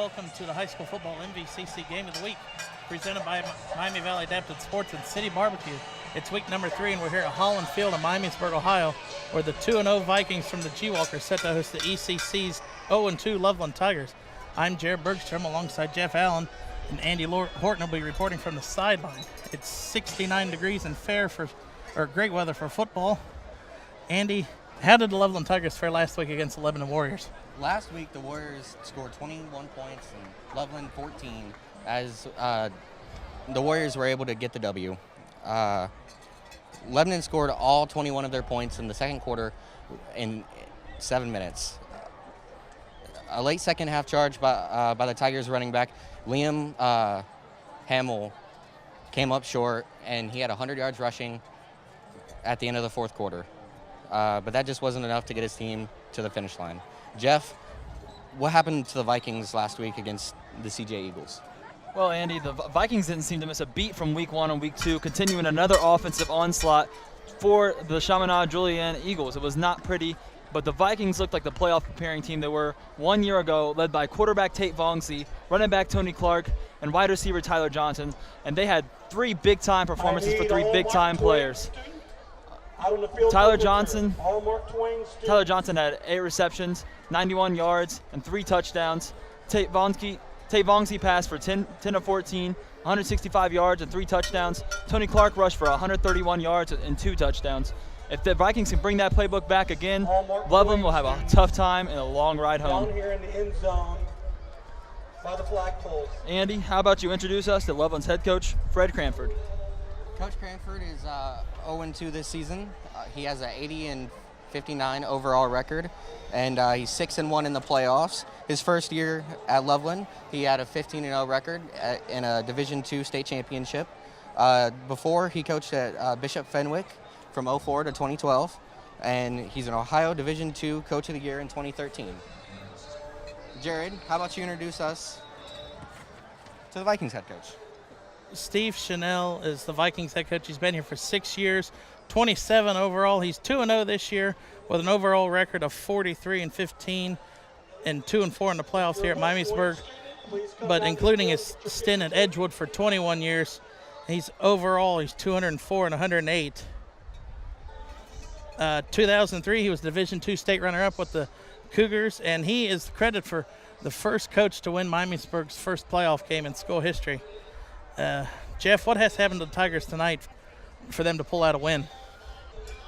welcome to the high school football MVCC Game of the Week, presented by Miami Valley Adapted Sports and City Barbecue. It's week number 3, and we're here at Holland Field in Miamisburg, Ohio, where the 2-0 Vikings from the G-Walkers are set to host the ECC's 0-2 Loveland Tigers. I'm Jared Bergstrom alongside Jeff Allen, and Andy Horton will be reporting from the sideline. It's 69 degrees and great weather for football. Andy, how did the Loveland Tigers fare last week against the Lebanon Warriors? Last week, the Warriors scored 21 points and Loveland 14, as the Warriors were able to get the W. Lebanon scored all 21 of their points in the second quarter in 7 minutes. A late second half charge by the Tigers running back, Liam Hamill, came up short, and he had 100 yards rushing at the end of the fourth quarter. But that just wasn't enough to get his team to the finish line. Jeff, what happened to the Vikings last week against the CJ Eagles? Well, Andy, the Vikings didn't seem to miss a beat from week 1 and week 2, continuing another offensive onslaught for the Chaminade-Julienne Eagles. It was not pretty, but the Vikings looked like the playoff preparing team they were 1 year ago, led by quarterback Tate Vongsi, running back Tony Clark, and wide receiver Tyler Johnson. And they had 3 big-time performances for 3 big-time players. Tyler Johnson had 8 receptions, 91 yards, and 3 touchdowns. Tate Vongsi passed for 10 of 14, 165 yards and 3 touchdowns. Tony Clark rushed for 131 yards and 2 touchdowns. If the Vikings can bring that playbook back again, Loveland will have a tough time and a long ride home. Down here in the end zone by the flagpoles. Andy, how about you introduce us to Loveland's head coach, Fred Cranford? Coach Cranford is 0-2 this season. He has an 80-59 overall record, and he's 6-1 in the playoffs. His first year at Loveland, he had a 15-0 record in a Division II state championship. Before, he coached at Bishop Fenwick from 2004 to 2012, and he's an Ohio Division II Coach of the Year in 2013. Jared, how about you introduce us to the Vikings head coach? Steve Chanel is the Vikings head coach. He's been here for 6 years, 27 overall. He's 2-0 this year with an overall record of 43-15 and 2-4 in the playoffs here at Miamisburg. But including his stint at Edgewood for 21 years, he's 204 and 108. 2003, he was Division II state runner-up with the Cougars, and he is credited for the first coach to win Miamisburg's first playoff game in school history. Jeff, what has happened to the Tigers tonight for them to pull out a win?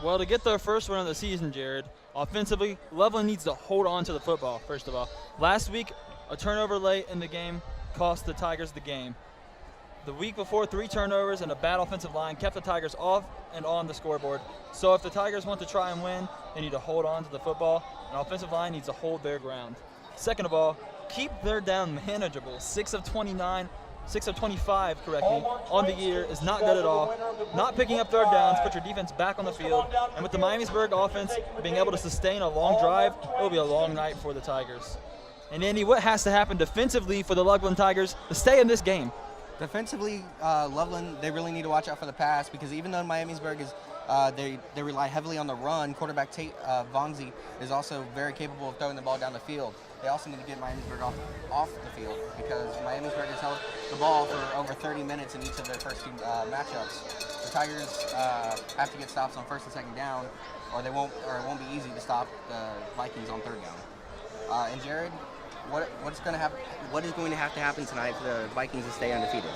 Well, to get their first win of the season, Jared, offensively, Loveland needs to hold on to the football, first of all. Last week, a turnover late in the game cost the Tigers the game. The week before, 3 turnovers and a bad offensive line kept the Tigers off and on the scoreboard. So if the Tigers want to try and win, they need to hold on to the football. An offensive line needs to hold their ground. Second of all, keep their down manageable. 6 of 25, on the year is not good at all. Not picking up third downs, put your defense back on the field. And with the Miamisburg offense being able to sustain a long drive, it will be a long night for the Tigers. And Andy, what has to happen defensively for the Loveland Tigers to stay in this game? Defensively, Loveland, they really need to watch out for the pass, because even though Miamisburg is they rely heavily on the run, quarterback Tate Vongsi is also very capable of throwing the ball down the field. They also need to get Miamisburg off the field, because Miamisburg has held the ball for over 30 minutes in each of their first 2 matchups. The Tigers have to get stops on first and second down, or it won't be easy to stop the Vikings on third down. And Jared, what is going to have to happen tonight for the Vikings to stay undefeated?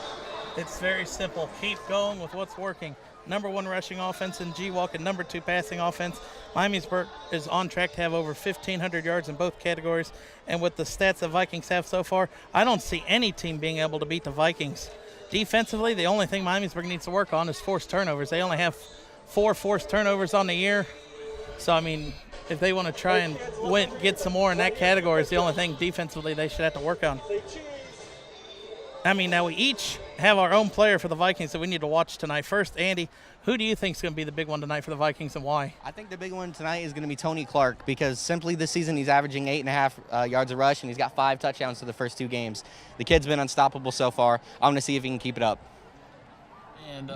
It's very simple. Keep going with what's working. Number 1 rushing offense in G-Walk and number 2 passing offense. Miamisburg is on track to have over 1,500 yards in both categories. And with the stats the Vikings have so far, I don't see any team being able to beat the Vikings. Defensively, the only thing Miamisburg needs to work on is forced turnovers. They only have 4 forced turnovers on the year. So, I mean, if they want to try and get some more in that category, it's the only thing defensively they should have to work on. I mean, now we each have our own player for the Vikings that we need to watch tonight. First, Andy, who do you think is going to be the big one tonight for the Vikings, and why? I think the big one tonight is going to be Tony Clark, because simply this season he's averaging 8.5 yards a rush, and he's got 5 touchdowns to the first 2 games. The kid's been unstoppable so far. I'm going to see if he can keep it up. And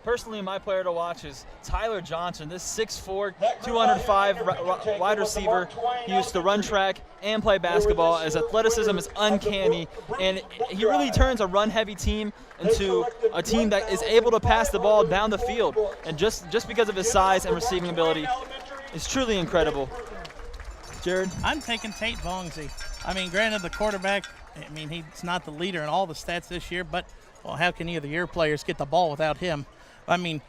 personally, my player to watch is Tyler Johnson, this 6'4", 205 wide receiver. He used to run track and play basketball. His athleticism is uncanny, and he really turns a run-heavy team into a team that is able to pass the ball down the field. And just because of his size and receiving ability, it's truly incredible. Jared? I'm taking Tate Vongsi. I mean, granted, the quarterback, I mean, he's not the leader in all the stats this year, but, well, how can any of the year players get the ball without him? I mean,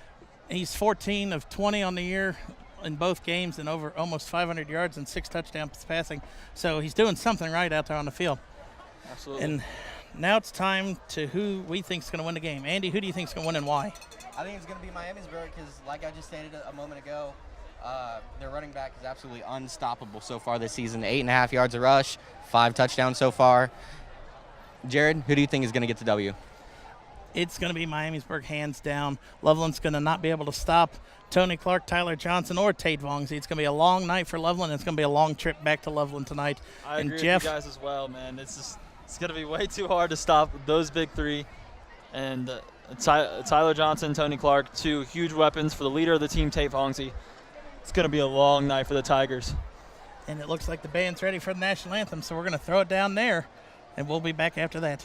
he's 14 of 20 on the year in both games and over almost 500 yards and 6 touchdowns passing. So he's doing something right out there on the field. Absolutely. And now it's time to who we think is going to win the game. Andy, who do you think is going to win and why? I think it's going to be Miamisburg because, like I just stated a moment ago, their running back is absolutely unstoppable so far this season. 8.5 yards a rush, 5 touchdowns so far. Jared, who do you think is going to get the W? It's going to be Miamisburg hands down. Loveland's going to not be able to stop Tony Clark, Tyler Johnson, or Tate Vongsi. It's going to be a long night for Loveland. It's going to be a long trip back to Loveland tonight. I and agree Jeff, with you guys as well, man. It's going to be way too hard to stop those big three. And Tyler Johnson, Tony Clark, 2 huge weapons for the leader of the team, Tate Vongsi. It's going to be a long night for the Tigers. And it looks like the band's ready for the national anthem, so we're going to throw it down there, and we'll be back after that.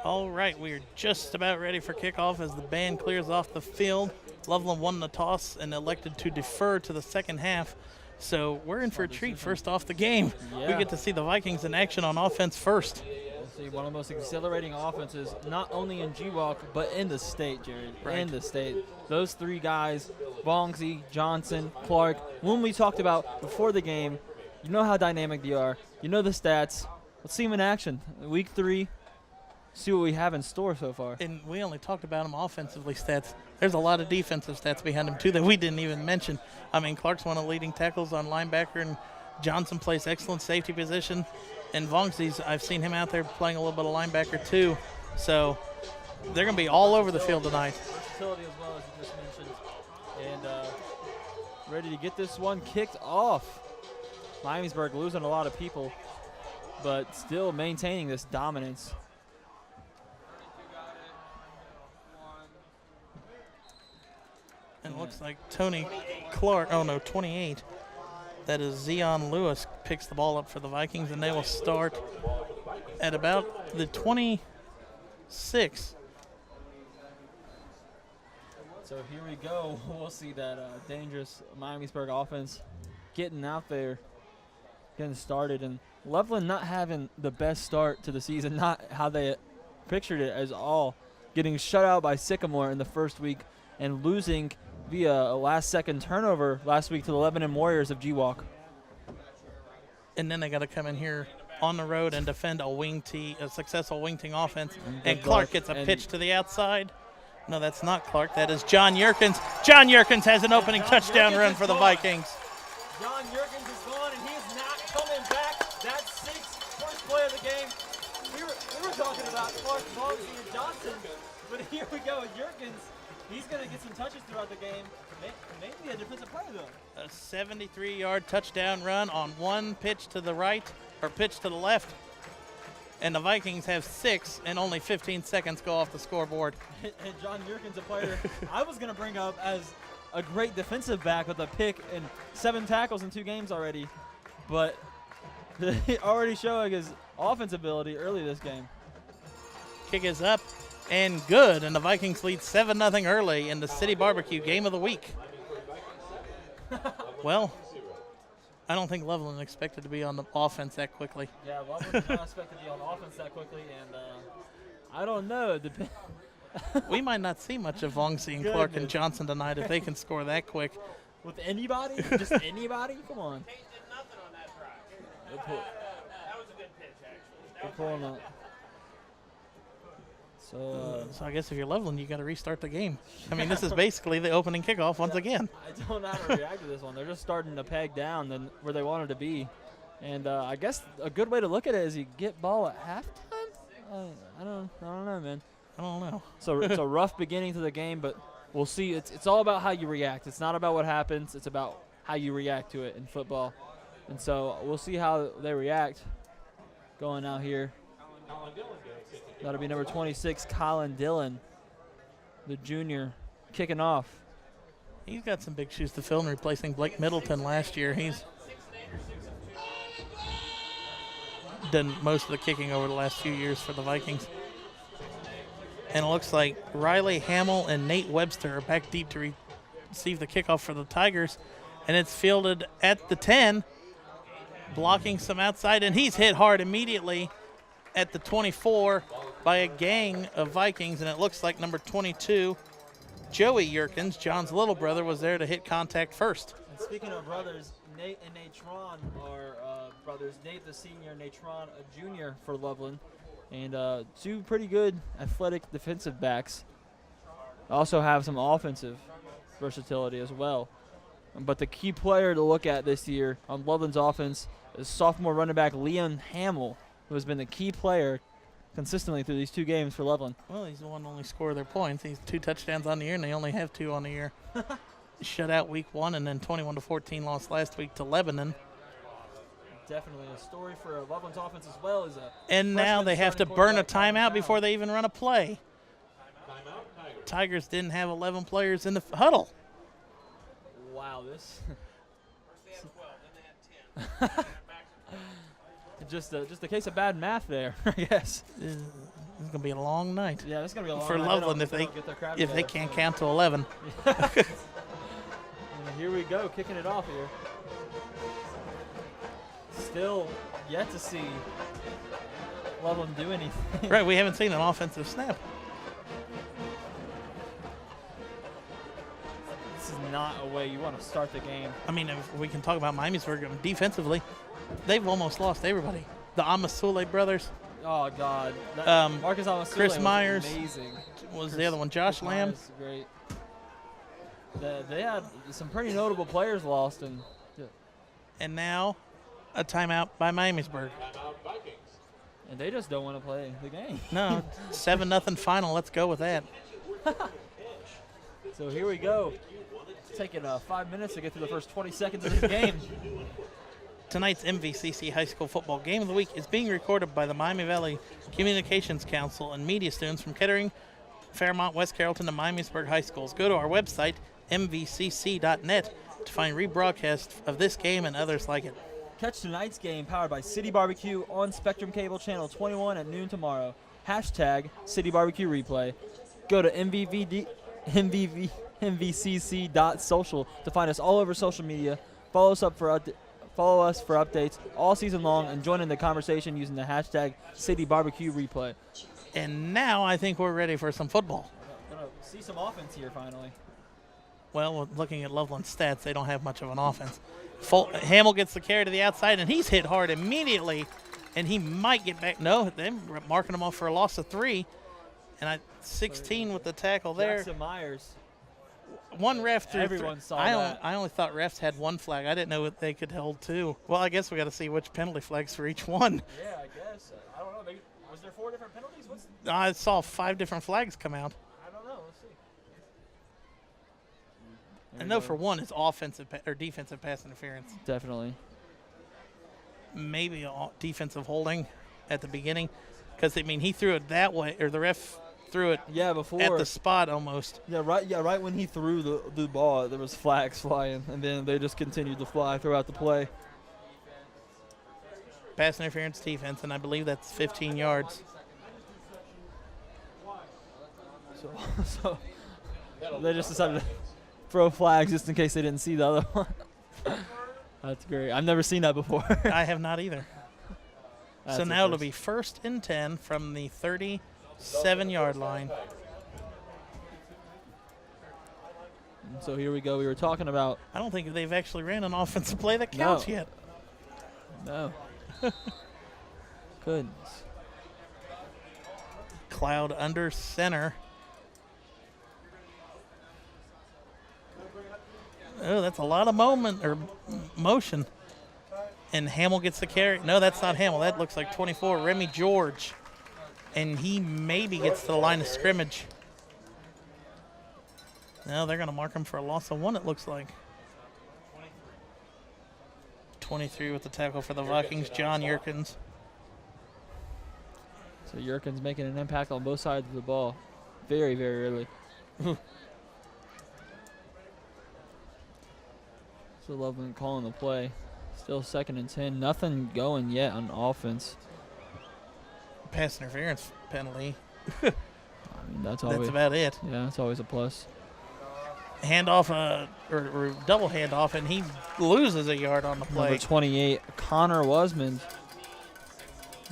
All right, we are just about ready for kickoff as the band clears off the field. Loveland won the toss and elected to defer to the second half. So we're in for a treat first off the game. Yeah. We get to see the Vikings in action on offense first. We'll see one of the most exhilarating offenses, not only in G-Walk, but in the state, Jared. Right. In the state. Those 3 guys, Vongsi, Johnson, Clark, whom we talked about before the game, you know how dynamic they are. You know the stats. Let's see them in action. Week 3. See what we have in store so far. And we only talked about them offensively stats. There's a lot of defensive stats behind them, too, that we didn't even mention. I mean, Clark's one of the leading tackles on linebacker, and Johnson plays excellent safety position. And Vongsi's, I've seen him out there playing a little bit of linebacker, too. So they're going to be all over the field tonight. Versatility as well, as you just mentioned. And ready to get this one kicked off. Miamisburg losing a lot of people, but still maintaining this dominance. And it looks like Tony Clark, 28. That is Zion Lewis picks the ball up for the Vikings, and they will start at about the 26. So here we go. We'll see that dangerous Miamisburg offense getting out there, getting started. And Loveland not having the best start to the season, not how they pictured it as all. Getting shut out by Sycamore in the first week and losing via a last-second turnover last week to the Lebanon Warriors of G-Walk. And then they got to come in here on the road and defend a successful wing team offense. And Clark gets a pitch to the outside. No, that's not Clark. That is John Yerkins. John Yerkins has an opening touchdown run for the Vikings. John Yerkins is gone, and he is not coming back. That's 6, first play of the game. We were talking about Clark, Vongsi, and Johnson, but here we go. Yerkins, he's going to get some touches throughout the game. Maybe a defensive play, though. A 73-yard touchdown run on one pitch to the right, or pitch to the left. and the Vikings have 6, and only 15 seconds go off the scoreboard. And John Yurkin's a player I was going to bring up as a great defensive back with a pick and 7 tackles in 2 games already, but already showing his offense ability early this game. Kick is up and good, and the Vikings lead 7-0 early in the City Barbecue Game of the Week. Well, I don't think Loveland expected to be on the offense that quickly. Yeah, Loveland did not expect to be on offense that quickly, and I don't know. We might not see much of Vongsi and Clark and Johnson tonight if they can score that quick. With anybody? Just anybody? Come on. Hayes did nothing on that try. That was a good pitch, actually. Good pulling up. So I guess if you're Loveland, you got to restart the game. I mean, this is basically the opening kickoff once again. I don't know how to react to this one. They're just starting to peg down than where they wanted to be. And I guess a good way to look at it is you get ball at halftime? I don't know, man. I don't know. So it's a rough beginning to the game, but we'll see. It's all about how you react. It's not about what happens. It's about how you react to it in football. And so we'll see how they react going out here. That'll be number 26, Colin Dillon, the junior, kicking off. He's got some big shoes to fill in replacing Blake Middleton last year. He's done most of the kicking over the last few years for the Vikings. And it looks like Riley Hamill and Nate Webster are back deep to receive the kickoff for the Tigers. And it's fielded at the 10, blocking some outside, and he's hit hard immediately at the 24 by a gang of Vikings, and it looks like number 22, Joey Yerkins, John's little brother, was there to hit contact first. And speaking of brothers, Nate and Natron are brothers. Nate the senior, Natron a junior for Loveland, and 2 pretty good athletic defensive backs. Also have some offensive versatility as well. But the key player to look at this year on Loveland's offense is sophomore running back Leon Hamill, who has been the key player consistently through these 2 games for Loveland. Well, he's the one to only score their points. He's 2 touchdowns on the year, and they only have 2 on the year. Shut out week 1 and then 21-14 lost last week to Lebanon. Definitely a story for Loveland's offense as well. And now they have to burn a timeout before they even run a play. Tigers didn't have 11 players in the huddle. Wow, this. They had 12, then they had 10. Just a case of bad math there, I guess. This is going to be a long night. Yeah, this is going to be a long for night. Loveland if they can't count to 11. And here we go, kicking it off here. Still yet to see Loveland do anything. Right, we haven't seen an offensive snap. This is not a way you want to start the game. I mean, if we can talk about Miamisburg defensively, they've almost lost everybody. The Amasule brothers. Oh, God. Marcus Amasule Chris Myers amazing. Was the other one. Josh Lamb. Myers, great. They had some pretty notable players lost. And now a timeout by Miamisburg. And they just don't want to play the game. No, 7-0 final. Let's go with that. So here we go. It's taking 5 minutes to get through the first 20 seconds of this game. Tonight's MVCC High School Football Game of the Week is being recorded by the Miami Valley Communications Council and media students from Kettering, Fairmont, West Carrollton, and Miamisburg High Schools. Go to our website, mvcc.net, to find rebroadcasts of this game and others like it. Catch tonight's game powered by City Barbecue on Spectrum Cable Channel 21 at noon tomorrow. # City Barbecue Replay. Go to mvcc.social to find us all over social media. Follow us for updates all season long and join in the conversation using the # City Barbecue Replay. And now I think we're ready for some football. Gonna see some offense here finally. Well, looking at Loveland's stats, they don't have much of an offense. Hamill gets the carry to the outside, and he's hit hard immediately, and he might get back. No, they're marking him off for a loss of 3. And 16 with the tackle there. Jackson Myers. One ref threw. Everyone saw that. I only thought refs had 1 flag. I didn't know that they could hold 2. Well, I guess we got to see which penalty flags for each one. Yeah, I guess. I don't know. Maybe, was there 4 different penalties? I saw 5 different flags come out. I don't know. Let's see. I know for one, it's offensive or defensive pass interference. Definitely. Maybe defensive holding at the beginning. Because, I mean, he threw it that way, or the ref threw it before at the spot almost. Right when he threw the ball, there was flags flying, and then they just continued to fly throughout the play. Pass interference defense, and I believe that's 15 yards. So they just decided to throw flags just in case they didn't see the other one. That's great. I've never seen that before. I have not either. So now it'll be 1st and 10 from the 37-yard line. And so here we go. We were talking about. I don't think they've actually ran an offensive play that counts yet. No. Goodness. Cloud under center. Oh, that's a lot of motion. And Hamill gets the carry. No, that's not Hamill. That looks like 24, Remy George. And he maybe gets to the line of scrimmage. No, they're going to mark him for a loss of 1, it looks like. 23 with the tackle for the Vikings, John Yerkins. So Yerkins making an impact on both sides of the ball very, very early. So Loveland calling the play. Still 2nd and 10. Nothing going yet on offense. Pass interference penalty. I mean, that's about it. Yeah, that's always a plus. Handoff, or double handoff, and he loses a yard on the play. Number 28, Connor Wasmond,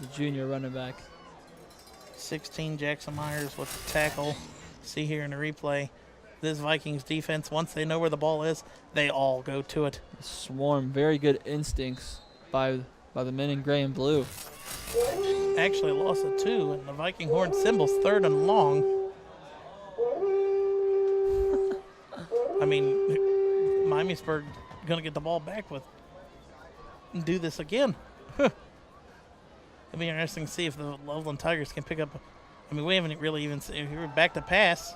the junior running back. 16, Jackson Myers with the tackle. See here in the replay, this Vikings defense, once they know where the ball is, they all go to it. Swarm, very good instincts by the men in gray and blue. Actually lost it 2, and the Viking horn symbol's 3rd and long. I mean, Miamisburg going to get the ball back with and do this again. It'll be interesting to see if the Loveland Tigers can pick up. I mean, we haven't really even seen. We're back to pass.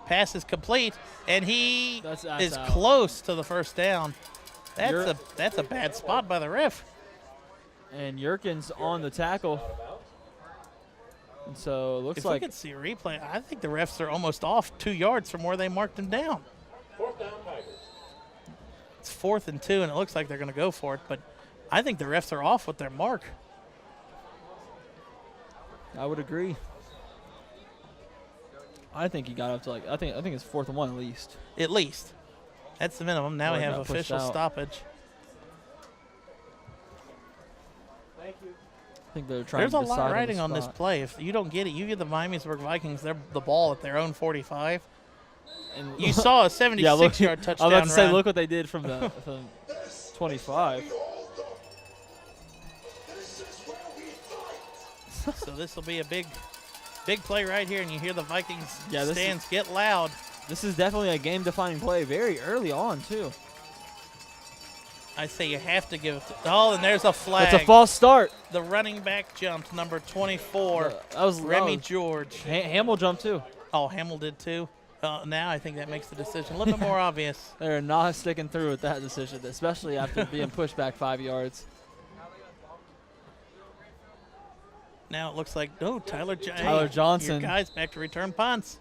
Pass is complete, and he is out. Close to the first down. That's a bad spot by the ref. And Yerkins on the tackle. And so it looks if like. If we could see a replay, I think the refs are almost off 2 yards from where they marked him down. 4th down, Tigers. It's 4th and 2, and it looks like they're going to go for it, but I think the refs are off with their mark. I would agree. I think he got up to I think it's 4th and 1 at least. At least. That's the minimum. Now we have official stoppage. Thank you. I think they're trying There's to a decide lot riding on this play. If you don't get it, you get the Miamisburg Vikings the ball at their own 45. And you saw a 76-yard touchdown I was about to say, run. look what they did from the from 25. So this will be a big play right here, and you hear the Vikings stands get loud. This is definitely a game-defining play very early on, too. I say you have to give it to – oh, and there's a flag. It's a false start. The running back jumped, number 24, Remy George. Hamill jumped, too. Oh, Hamill did, too. Now I think that makes the decision a little bit more obvious. They're not sticking through with that decision, especially after being pushed back 5 yards. Now it looks like, Tyler Johnson. Your guy's back to return punts.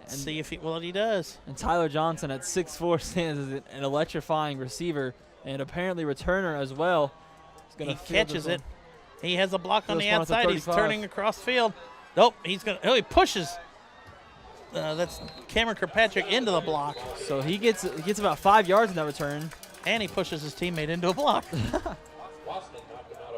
And see if he does. And Tyler Johnson at 6'4" stands as an electrifying receiver and apparently returner as well. He catches it. He has a block on the outside. He's turning across field. Nope, he pushes. That's Cameron Kirkpatrick into the block. So he gets about 5 yards in that return. And he pushes his teammate into a block.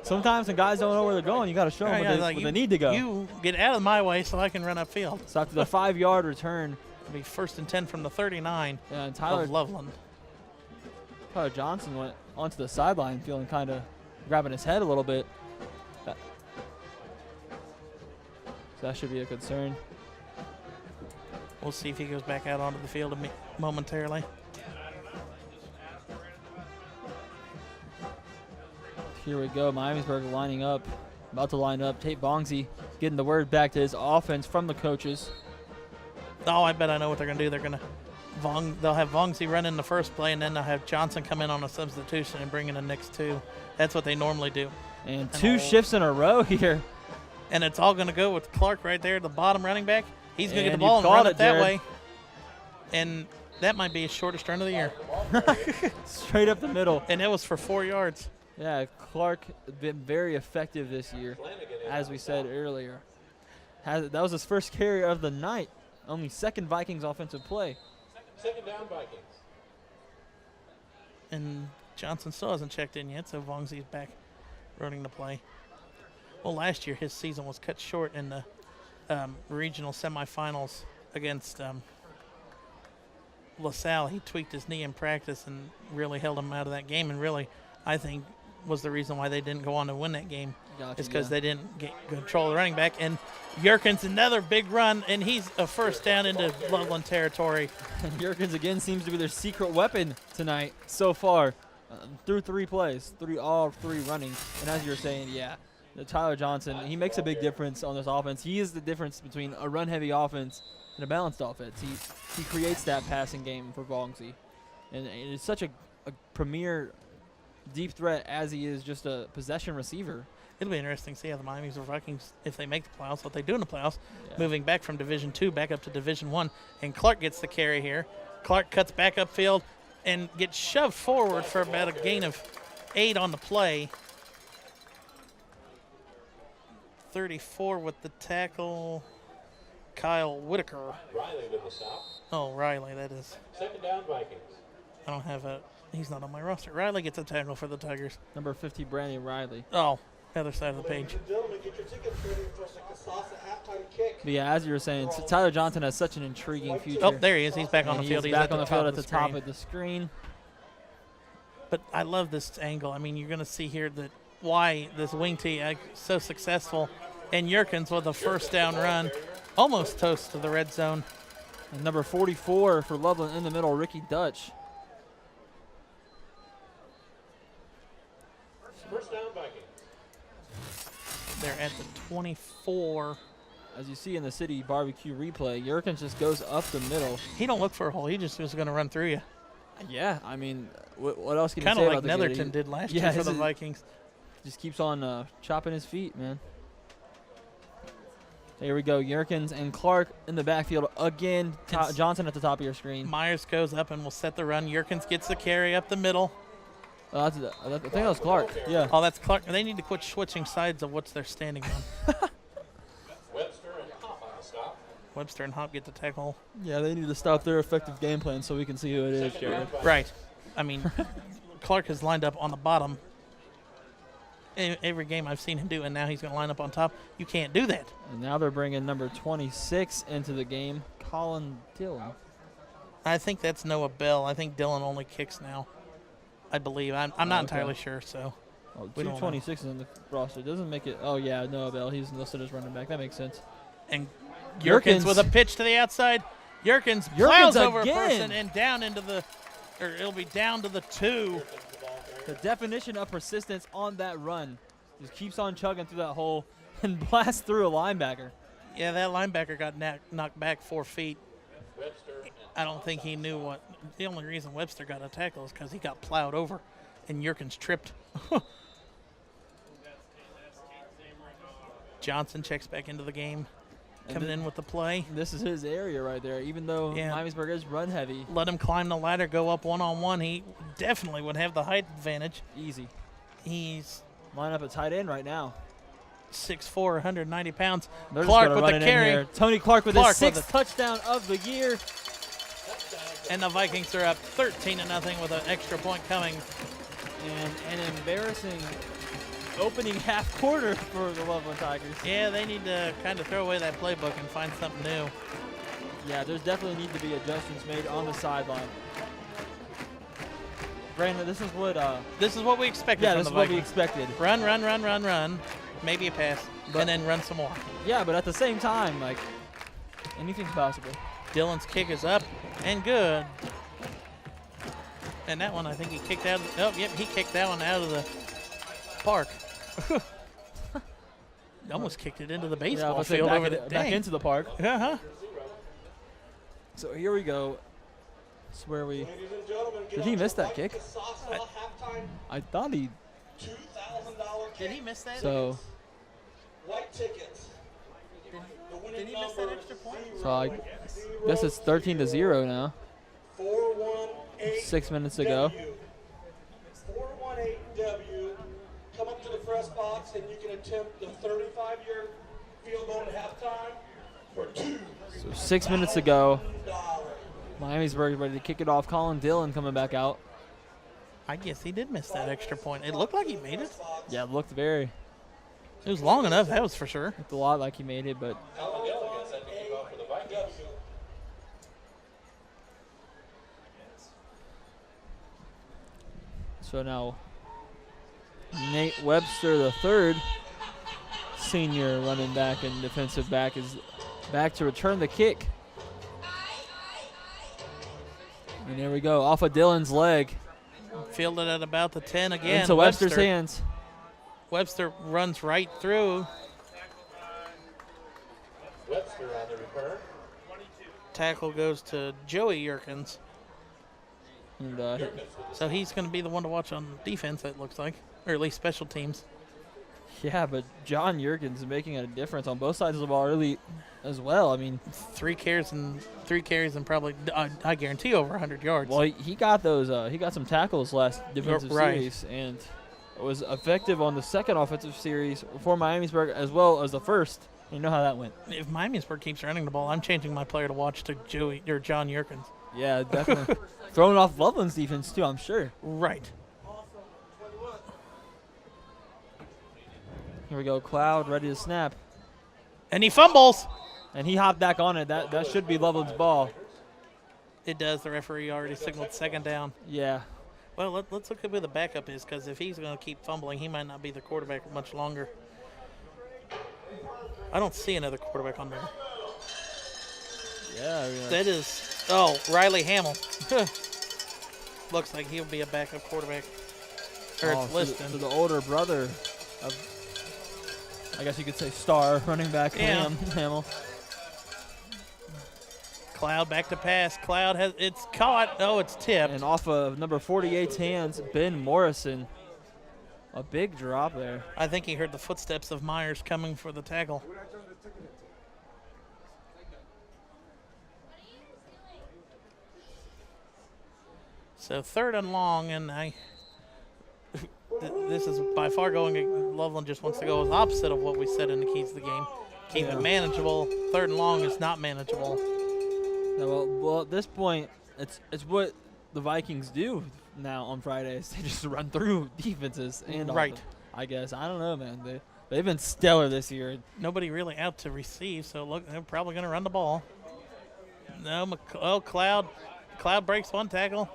Sometimes when guys don't know where they're going, you got to show them where they need to go. You get out of my way so I can run upfield. So after the 5-yard return. It'll be 1st and 10 from the 39 and of Loveland. Tyler Johnson went onto the sideline feeling kind of grabbing his head a little bit. So that should be a concern. We'll see if he goes back out onto the field momentarily. Here we go. Miamisburg lining up. About to line up. Tate Bongsi getting the word back to his offense from the coaches. Oh, I bet I know what they're going to do. They'll have Vongsi run in the first play, and then they'll have Johnson come in on a substitution and bring in the next 2. That's what they normally do. And 2 shifts in a row here. And it's all going to go with Clark right there, the bottom running back. He's going to get the And you ball and called run it, it that Jared. way. And that might be his shortest run of the year. Straight up the middle. And that was for 4 yards. Yeah, Clark been very effective this year, as we said earlier. That was his first carry of the night. Only second Vikings offensive play. Second down, Vikings. And Johnson still hasn't checked in yet, so Vongzi's back running the play. Well, last year his season was cut short in the regional semifinals against LaSalle. He tweaked his knee in practice and really held him out of that game, and really, I think, was the reason why they didn't go on to win that game. Gotcha, Is because yeah. they didn't get control of the running back. And Yerkins, another big run, and he's a first down into Loveland territory. And Yerkins again seems to be their secret weapon tonight so far. Through 3 plays, all three running. And as you were saying, yeah, Tyler Johnson, he makes a big difference on this offense. He is the difference between a run-heavy offense and a balanced offense. He creates that passing game for Vongzi. And it's such a premier deep threat as he is just a possession receiver. It'll be interesting to see how the Miamisburg Vikings, if they make the playoffs, what they do in the playoffs, Yeah. moving back from Division II back up to Division I. And Clark gets the carry here. Clark cuts back upfield and gets shoved forward for about a gain of 8 on the play. 34 with the tackle, Kyle Whitaker. Riley with the stop. Oh, Riley, that is. Second down, Vikings. I don't have a, he's not on my roster. Riley gets a tackle for the Tigers. Number 50, Brandon Riley. Oh, other side of the page. Ladies and gentlemen, get your tickets ready for the Casasa halftime kick. But yeah, as you were saying, Tyler Johnson has such an intriguing future. Oh, there he is. He's back on And the field. He's He's back at on the field at the top screen. of the screen. But I love this angle. I mean, you're going to see here that why this wing tee is so successful. And Yerkins with a first down run, almost toast to the red zone. And number 44 for Loveland in the middle, Ricky Dutch. First down, Vikings. They're at the 24. As you see in the city barbecue replay, Yerkins just goes up the middle. He don't look for a hole. He just was going to run through you. Yeah, I mean, what else can you Kind say of like about the kid? Netherton He did last yeah, year for his- the Vikings. Just keeps on chopping his feet, man. There we go. Yerkins and Clark in the backfield again. It's- Johnson at the top of your screen. Myers goes up and will set the run. Yerkins gets the carry up the middle. I think that was Clark. Yeah. Oh, that's Clark. They need to quit switching sides of what they're standing on. Webster and Hop on the stop. Webster and Hop get the tackle. Yeah, they need to stop their effective game plan so we can see who it is, Jared. Right. I mean, Clark has lined up on the bottom every game I've seen him do, and now he's going to line up on top. You can't do that. And now they're bringing number 26 into the game, Colin Dillon. I think that's Noah Bell. I think Dylan only kicks now, I believe. I'm not okay. entirely sure, so. Oh, We don't know. 226 is in the roster. Doesn't make it. Oh, yeah, Noah Bell. He's listed as running back. That makes sense. And Yerkins. Yerkins with a pitch to the outside. Yerkins Yerkins plows over again. a person and down into the, or it'll be down to the 2. The definition of persistence on that run just keeps on chugging through that hole and blasts through a linebacker. Yeah, that linebacker got knocked back 4 feet. Webster and I don't think he knew what. The only reason Webster got a tackle is because he got plowed over, and Yerkins tripped. Johnson checks back into the game, And coming in with the play. This is his area right there, even though Yeah. Miamisburg is run heavy. Let him climb the ladder, go up one-on-one. He definitely would have the height advantage. Easy. He's Line up at tight end right now. 6'4", 190 pounds. They're just Clark gonna with run the it in carry. here. Tony Clark with Clark his with 6th a- touchdown of the year. And the Vikings are up 13-0 with an extra point coming. And an embarrassing opening half quarter for the Loveland Tigers. Yeah, they need to kind of throw away that playbook and find something new. Yeah, there's definitely need to be adjustments made on the sideline. Brandon, this is what we expected yeah, from this the is what we Vikings. expected. Run. Maybe a pass, But- and then run some more. Yeah, but at the same time, like, anything's possible. Dylan's kick is up and good. And that one, I think he kicked out. Oh, yep, he kicked that one out of the park. Almost kicked it into the baseball I'll say field back, over the back into the park. Uh-huh. So here we go. It's where we. Ladies and gentlemen, get Did he out miss to that kick? Casasa halftime I thought he. $2,000 Did he kick. miss that? So White tickets. The winning Did he miss that number extra point? So I guess it's 13-0 now. 418. 6 minutes to go. 418W. Come up to the press box and you can attempt the 35-yard field goal at halftime for $2. So 6 minutes to go. Miamisburg ready to kick it off. Colin Dillon coming back out. I guess he did miss that extra point. It looked like he made it. Yeah, it looked very. It was long enough, that was for sure. Looked a lot like he made it, but so now Nate Webster, the third senior running back and defensive back, is back to return the kick. And there we go, off of Dillon's leg. Fielded at about the 10 again. Into Webster's hands. Webster runs right through. Webster on the return. Tackle goes to Joey Yerkins. And So he's going to be the one to watch on defense, it looks like. Or at least special teams. yeah, but John Yerkins is making a difference on both sides of the ball early as well. I mean, 3 carries and probably, I guarantee, over 100 yards. well, he got those. He got some tackles last defensive Right. series, and was effective on the second offensive series for Miamisburg as well as the first. You know how that went. If Miamisburg keeps running the ball, I'm changing my player to watch to John Yerkins. Yeah, definitely. Throwing off Loveland's defense too, I'm sure. Right. Here we go, Cloud ready to snap, And he fumbles. and he hopped back on it. That should be Loveland's ball. It does. The referee already signaled second down. Yeah. Well, let's look at who the backup is, because if he's going to keep fumbling, he might not be the quarterback much longer. I don't see another quarterback on there. Yeah. I mean, That is, Riley Hamill. Looks like he'll be a backup quarterback. Or it's so listed. the older brother of, I guess you could say, star running back Yeah. Liam Hamill. Cloud back to pass. Cloud it's caught. Oh, it's tipped. And off of number 48's hands, Ben Morrison. A big drop there. I think he heard the footsteps of Myers coming for the tackle. So 3rd and long, and this is by far going. Loveland just wants to go as opposite of what we said in the keys to the game. Keep it manageable. 3rd and long is not manageable. Yeah, well, at this point, it's what the Vikings do now on Fridays. They just run through defenses and Right. offense, I guess. I don't know, man. They've been stellar this year. Nobody really out to receive, so look, they're probably going to run the ball. No, Cloud breaks one tackle,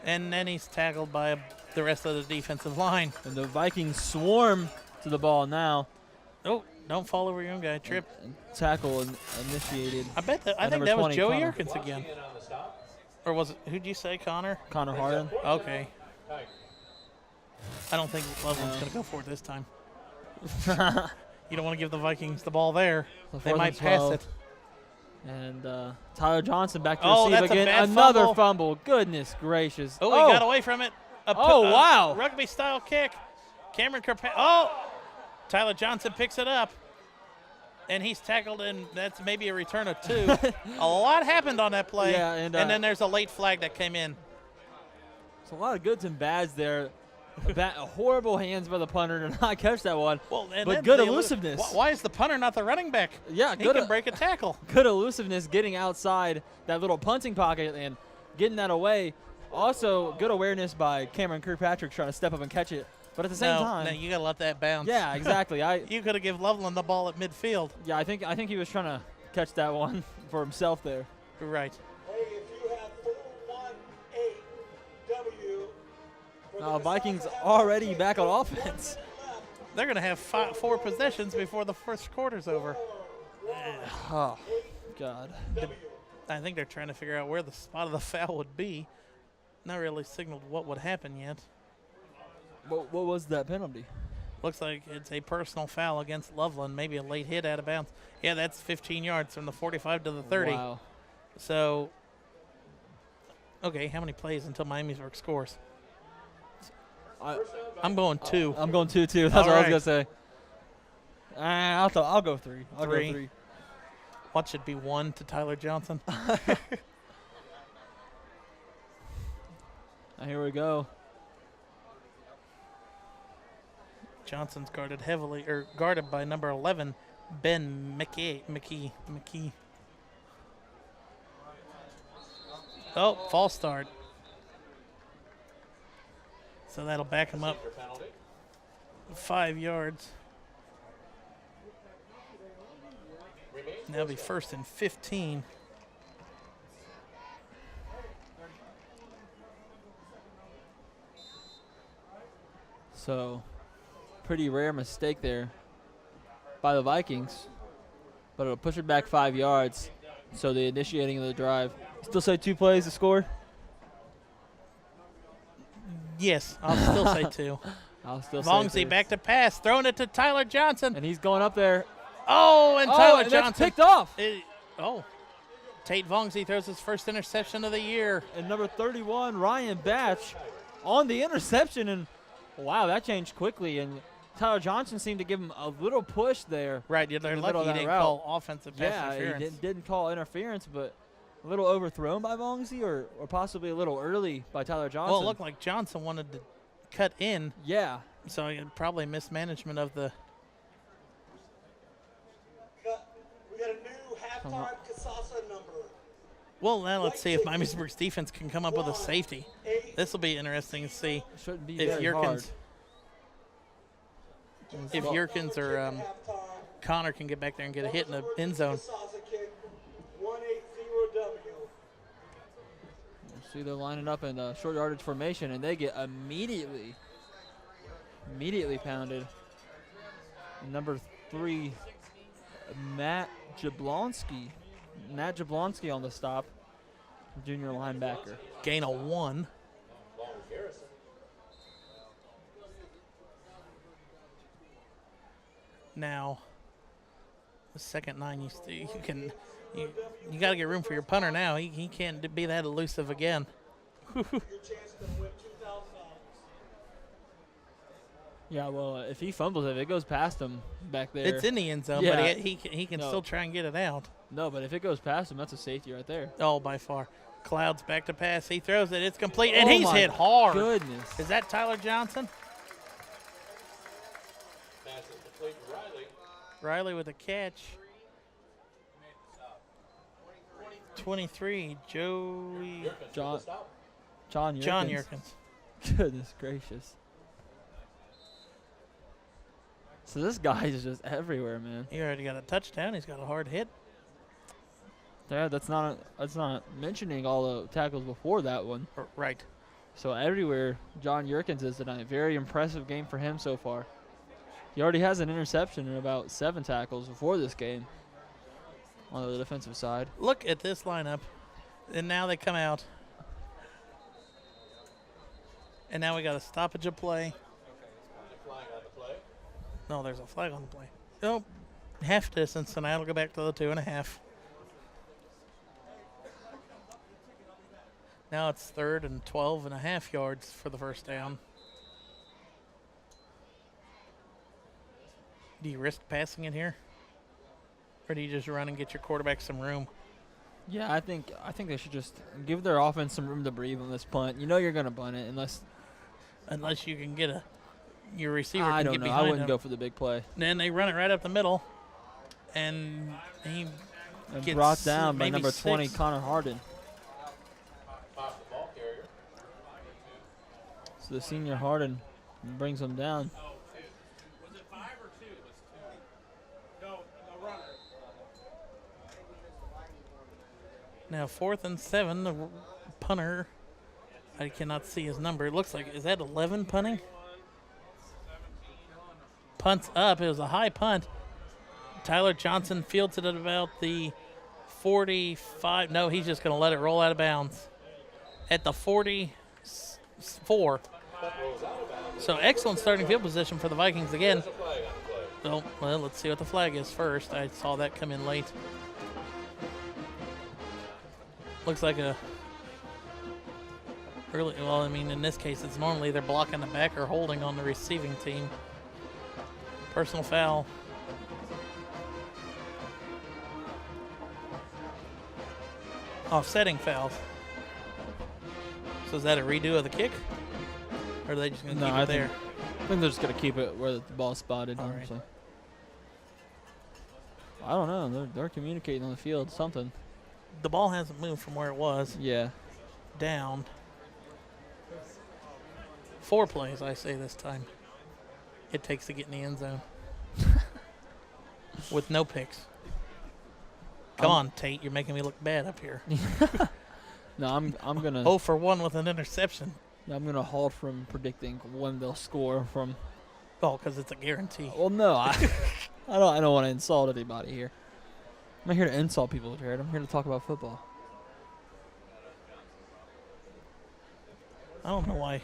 and then he's tackled by the rest of the defensive line. And the Vikings swarm to the ball now. Oh, don't fall over your own guy. Trip. And tackle initiated. I think by that number was 20, Joey Connor. Yerkins again. Or was it, who'd you say, Connor? Connor Harden. Okay. I don't think Loveland's going to go for it this time. You don't want to give the Vikings the ball there. So They 4th might and pass 12. it. And Tyler Johnson back to Oh, receive that's a again. bad Another fumble. fumble. Goodness gracious. Oh, he got away from it. Wow. Rugby-style kick. Cameron Kirkpatrick. Oh! Tyler Johnson picks it up. And he's tackled, and that's maybe a return of 2. A lot happened on that play. Yeah, and then there's a late flag that came in. So a lot of goods and bads there. Horrible hands by the punter to not catch that one. Well, and but then good the elusiveness. Why is the punter not the running back? Yeah, He good. can break a tackle. Good elusiveness getting outside that little punting pocket and getting that away. Also, good awareness by Cameron Kirkpatrick trying to step up and catch it. But at the same time, No, you got to let that bounce. yeah, exactly. You could have given Loveland the ball at midfield. Yeah, I think he was trying to catch that one for himself there. Right. Hey, if you have 418W. Vikings already back on offense. They're going to have 4 possessions before the first quarter's over. Oh, God. I think they're trying to figure out where the spot of the foul would be. Not really signaled what would happen yet. What was that penalty? Looks like it's a personal foul against Loveland, maybe a late hit out of bounds. Yeah, that's 15 yards from the 45 to the 30. Wow. So, okay, how many plays until Miamisburg scores? I'm going 2. I'm going 2-2. That's All what I was right. going to say. I'll go 3. I'll Three. go 3. What should be 1 to Tyler Johnson? Here we go. Johnson's guarded by number 11, Ben McKee. Oh, false start. So that'll back him up 5 yards. That'll be 1st and 15. So, pretty rare mistake there by the Vikings, but it'll push it back 5 yards. So the initiating of the drive. Still say 2 plays to score? Yes, I'll still say 2. I'll still say Vongsy 2. back to pass, throwing it to Tyler Johnson. And he's going up there. Oh, and Tyler and Johnson. that's picked off. Tate Vongsy throws his first interception of the year. And number 31, Ryan Batch, on the interception. And, wow, that changed quickly. And Tyler Johnson seemed to give him a little push there. Right, they're the lucky middle he of that didn't route. call offensive pass Yeah, interference. he didn't call interference, but a little overthrown by Vongsy or possibly a little early by Tyler Johnson. Well, it looked like Johnson wanted to cut in, Yeah. so probably mismanagement of the. We got a new halftime Kasasa number. Well, now let's see if Miamisburg's defense can come up with a safety. This will be interesting to see Shouldn't be if very hard. Yerkins or Connor can get back there and get a hit in the end zone. Kasasa kick, 180W. See, they're lining up in a short yardage formation, and they get immediately pounded. Number 3, Matt Jablonski on the stop, junior linebacker. Gain of 1. Now, the second 9, you got to get room for your punter now. He can't be that elusive again. Your chance to win $2,000. Yeah, well, if he fumbles it, it goes past him back there. It's in the end zone, Yeah. but he can still try and get it out. No, but if it goes past him, that's a safety right there. Oh, by far. Clouds back to pass. He throws it. It's complete, and Oh he's my hit hard. Goodness. Is that Tyler Johnson? Pass is complete to Riley. Riley with a catch. 23, Joey. John Yerkins. John Yerkins. Goodness gracious. So this guy is just everywhere, man. He already got a touchdown. He's got a hard hit. Yeah, that's not mentioning all the tackles before that one. Right. So everywhere John Yerkins is tonight. Very impressive game for him so far. He already has an interception and about 7 tackles before this game on the defensive side. Look at this lineup. And now they come out. And now we got a stoppage of play. Flying on the play. No, there's a flag on the play. Oh, half distance, and that'll go back to the 2.5. Now it's 3rd and 12.5 yards for the first down. Do you risk passing it here? Or do you just run and get your quarterback some room? Yeah, I think they should just give their offense some room to breathe on this punt. You know you're going to punt it Unless you can get your receiver I can don't get know. behind I wouldn't him. go for the big play. Then they run it right up the middle, and he And gets brought down by maybe number 20, 6. Connor Harden. Pop the ball carrier. So the senior Harden brings him down. Was it 5 or 2? It was 2. No, the runner. Now 4th and 7, the punter. I cannot see his number. It looks like, is that 11 punting? Punts up. It was a high punt. Tyler Johnson fields it at about the 45. No, he's just going to let it roll out of bounds. At the 44. So excellent starting field position for the Vikings again. Oh, well, let's see what the flag is first. I saw that come in late. Looks like a early. Well, I mean, in this case, it's normally they're blocking the back or holding on the receiving team. Personal foul. offsetting fouls. So is that a redo of the kick? Or are they just going to keep it there? I think they're just going to keep it where the ball's spotted, All right. honestly. I don't know. They're communicating on the field, something. The ball hasn't moved from where it was. Yeah. Down. 4 plays, I say this time. It takes to get in the end zone. With no picks. Come on, Tate. You're making me look bad up here. No, I'm going to 0 for 1 with an interception. I'm going to halt from predicting when they'll score from. Oh, because it's a guarantee. Well, no, I don't want to insult anybody here. I'm not here to insult people, Jared. I'm here to talk about football. I don't know why.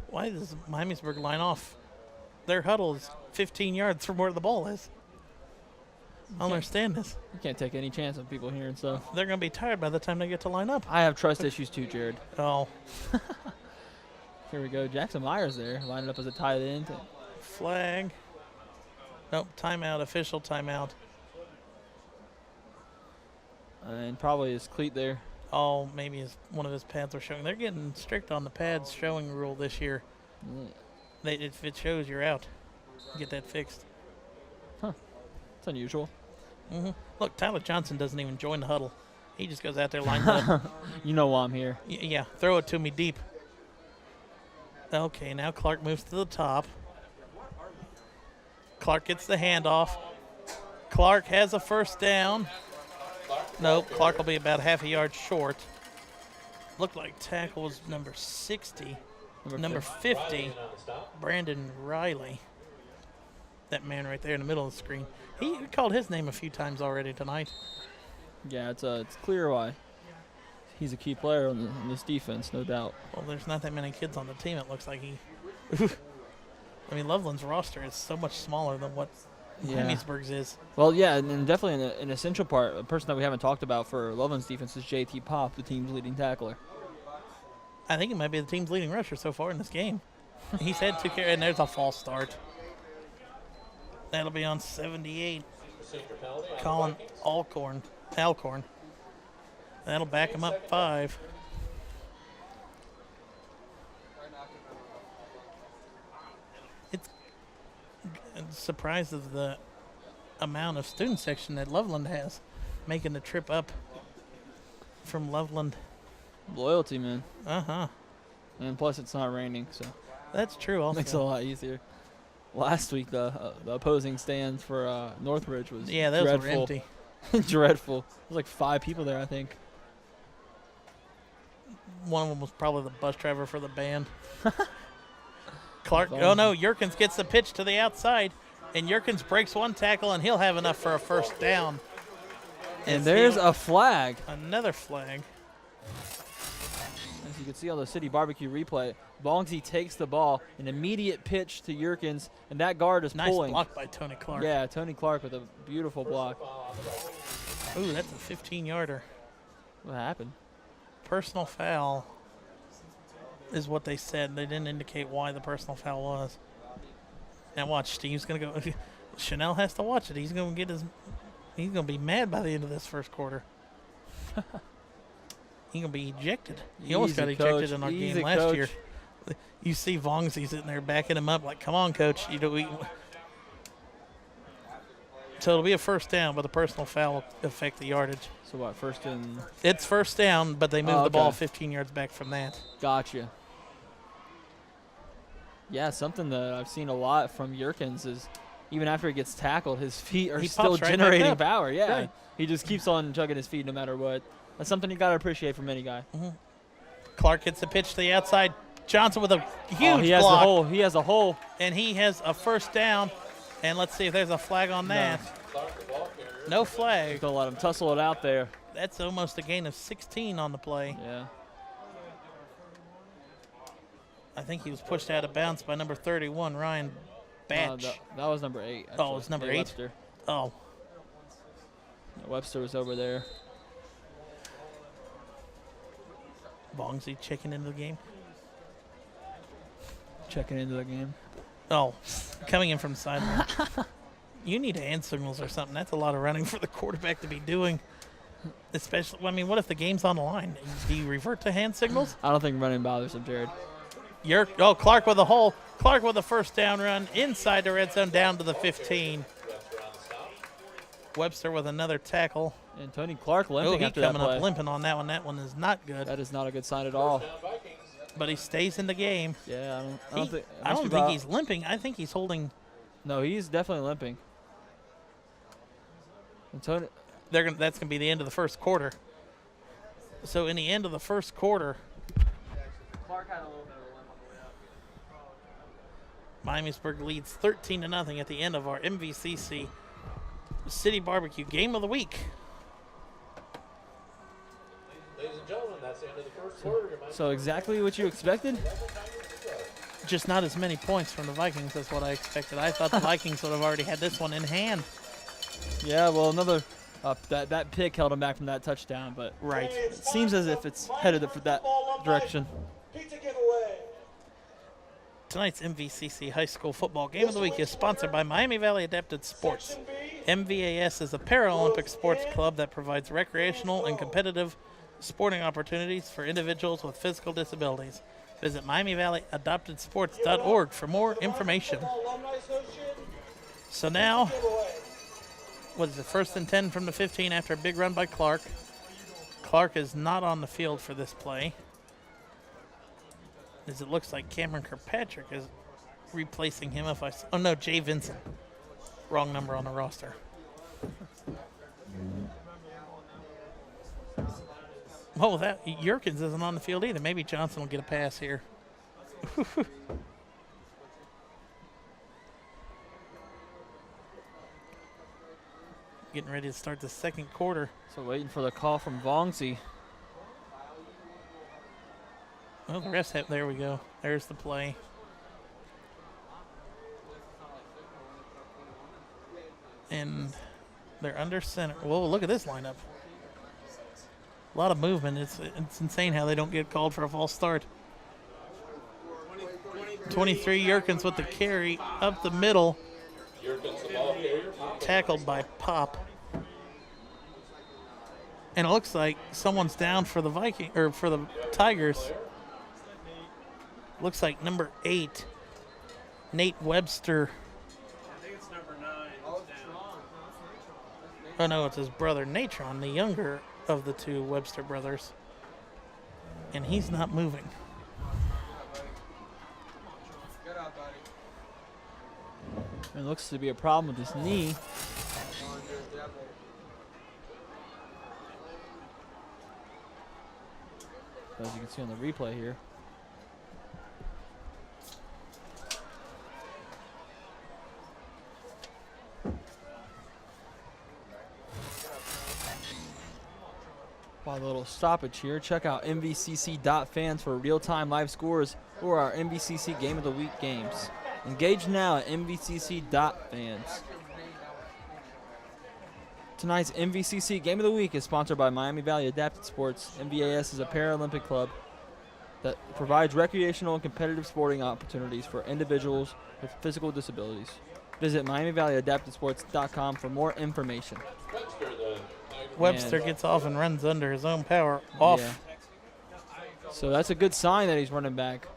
Why does Miamisburg line off? Their huddle is 15 yards from where the ball is. I don't understand this. You can't take any chance of people hearing stuff. They're going to be tired by the time they get to line up. I have trust issues too, Jared. Oh, Here we go. Jackson Myers there, lined up as a tight end. flag. Nope, timeout, official timeout. And probably his cleat there. Oh, maybe one of his pads are showing. They're getting strict on the pads showing rule this year. If it shows, you're out. Get that fixed. It's unusual. Look, Tyler Johnson doesn't even join the huddle. He just goes out there lined up. You know why I'm here. Yeah, throw it to me deep. Okay, now Clark moves to the top. Clark gets the handoff. Clark has a first down. Nope, Clark will be about half a yard short. Looked like tackle was number 60. Number 50, Brandon Riley. That man right there in the middle of the screen. He called his name a few times already tonight. Yeah, it's clear why. He's a key player on this defense, no doubt. Well, there's not that many kids on the team. It looks like he. I mean, Loveland's roster is so much smaller than what Miamisburg's is. Well, yeah, and definitely an essential part, a person that we haven't talked about for Loveland's defense is JT Pop, the team's leading tackler. I think he might be the team's leading rusher so far in this game. He's had 2 carries, and there's a false start. That'll be on 78. Colin Alcorn. That'll back him up 5. I'm surprised of the amount of student section that Loveland has, making the trip up from Loveland. Loyalty, man. And plus, it's not raining, so That's true. Also, makes it a lot easier. Last week, the opposing stands for Northridge was those dreadful. were empty. Dreadful. There's like 5 people there, I think. One of them was probably the bus driver for the band. Clark. Oh no, Yerkins gets the pitch to the outside, and Yerkins breaks 1 tackle, and he'll have enough for a first down. And there's a flag. Another flag. As you can see on the City Barbecue replay, Bongsy takes the ball, an immediate pitch to Yerkins, and that guard is Nice pulling. block by Tony Clark. Yeah, Tony Clark with a beautiful block. Ooh, that's a 15-yarder. What happened? Personal foul is what they said. They didn't indicate why the personal foul was. Now watch, Steve's gonna go. Chanel has to watch it. He's gonna be mad by the end of this first quarter. He's gonna be ejected. He almost got ejected in our game last year. You see Vongsy sitting there backing him up like, "Come on, coach." So it'll be a first down, but the personal foul will affect the yardage. So what, first and... It's first down, but they move the okay. ball 15 yards back from that. Gotcha. Yeah, something that I've seen a lot from Yerkins is even after he gets tackled, his feet are He still pops right back generating up. power. Yeah, Right. He just keeps on chugging his feet no matter what. That's something you got to appreciate from any guy. Clark gets the pitch to the outside. Johnson with a huge He has block. the hole. He has a hole. And he has a first down. And let's see if there's a flag on that. No flag. Don't let him tussle it out there. That's almost a gain of 16 on the play. Yeah. I think he was pushed out of bounds by number 31, Ryan Batch. That was number 8. Oh, actually. it was number Nate 8? Webster. Oh, Webster was over there. Bongsy checking into the game. Checking into the game. Oh, coming in from the sideline. You need hand signals or something. That's a lot of running for the quarterback to be doing. Especially, I mean, what if the game's on the line? Do you revert to hand signals? I don't think running bothers him, Jared. Clark with a hole. Clark with a first down run inside the red zone down to the 15. Webster with another tackle. And Tony Clark limping He after that coming play. up limping on that one. That one is not good. That is not a good sign at all. But he stays in the game. Yeah, I don't think. I don't think he's limping. I think he's holding. No, he's definitely limping. And Tony, That's gonna be the end of the first quarter. So in the end of the first quarter, Clark had a little bit of a limp on the way up. Miamisburg leads 13-0 at the end of our MVCC City Barbecue Game of the Week. Ladies and gentlemen, that's the end of the first quarter. So exactly what you expected? Just not as many points from the Vikings as what I expected. I thought the Vikings would have already had this one in hand. Yeah, well, another that pick held him back from that touchdown, but Right. it seems as if it's headed for that direction. Pizza giveaway. Tonight's MVCC High School Football Game of the Week is sponsored by Miami Valley Adapted Sports. Section B. MVAS is a Paralympic sports club that provides recreational and competitive sporting opportunities for individuals with physical disabilities. Visit MiamiValleyAdoptedSports.org for more information. Alumni Association So now, giveaway. what is it, 1st and 10 from the 15 after a big run by Clark. Clark is not on the field for this play, as it looks like Cameron Kirkpatrick is replacing him. Oh no, Jay Vincent. Wrong number on the roster. Oh, that Yerkins isn't on the field either. Maybe Johnson will get a pass here. Getting ready to start the second quarter. So waiting for the call from Vongsy. Well, the rest have. There we go. There's the play. And they're under center. Whoa, look at this lineup. A lot of movement. It's insane how they don't get called for a false start. 23 Yerkins with the carry up the middle. Tackled by Pop. And it looks like someone's down for the for the Tigers. Looks like number 8, Nate Webster. I think it's number 9. It's down. Oh no, it's his brother Natron, the younger of the two Webster brothers. And he's not moving. It looks to be a problem with his knee. As you can see on the replay here. A little stoppage here. Check out MVCC.fans for real-time live scores or our MVCC Game of the Week games. Engage now at MVCC.fans. Tonight's MVCC Game of the Week is sponsored by Miami Valley Adapted Sports. MVAS is a Paralympic club that provides recreational and competitive sporting opportunities for individuals with physical disabilities. Visit MiamiValleyAdaptedSports.com for more information. Webster gets off and runs under his own power off. Yeah. So that's a good sign that he's running back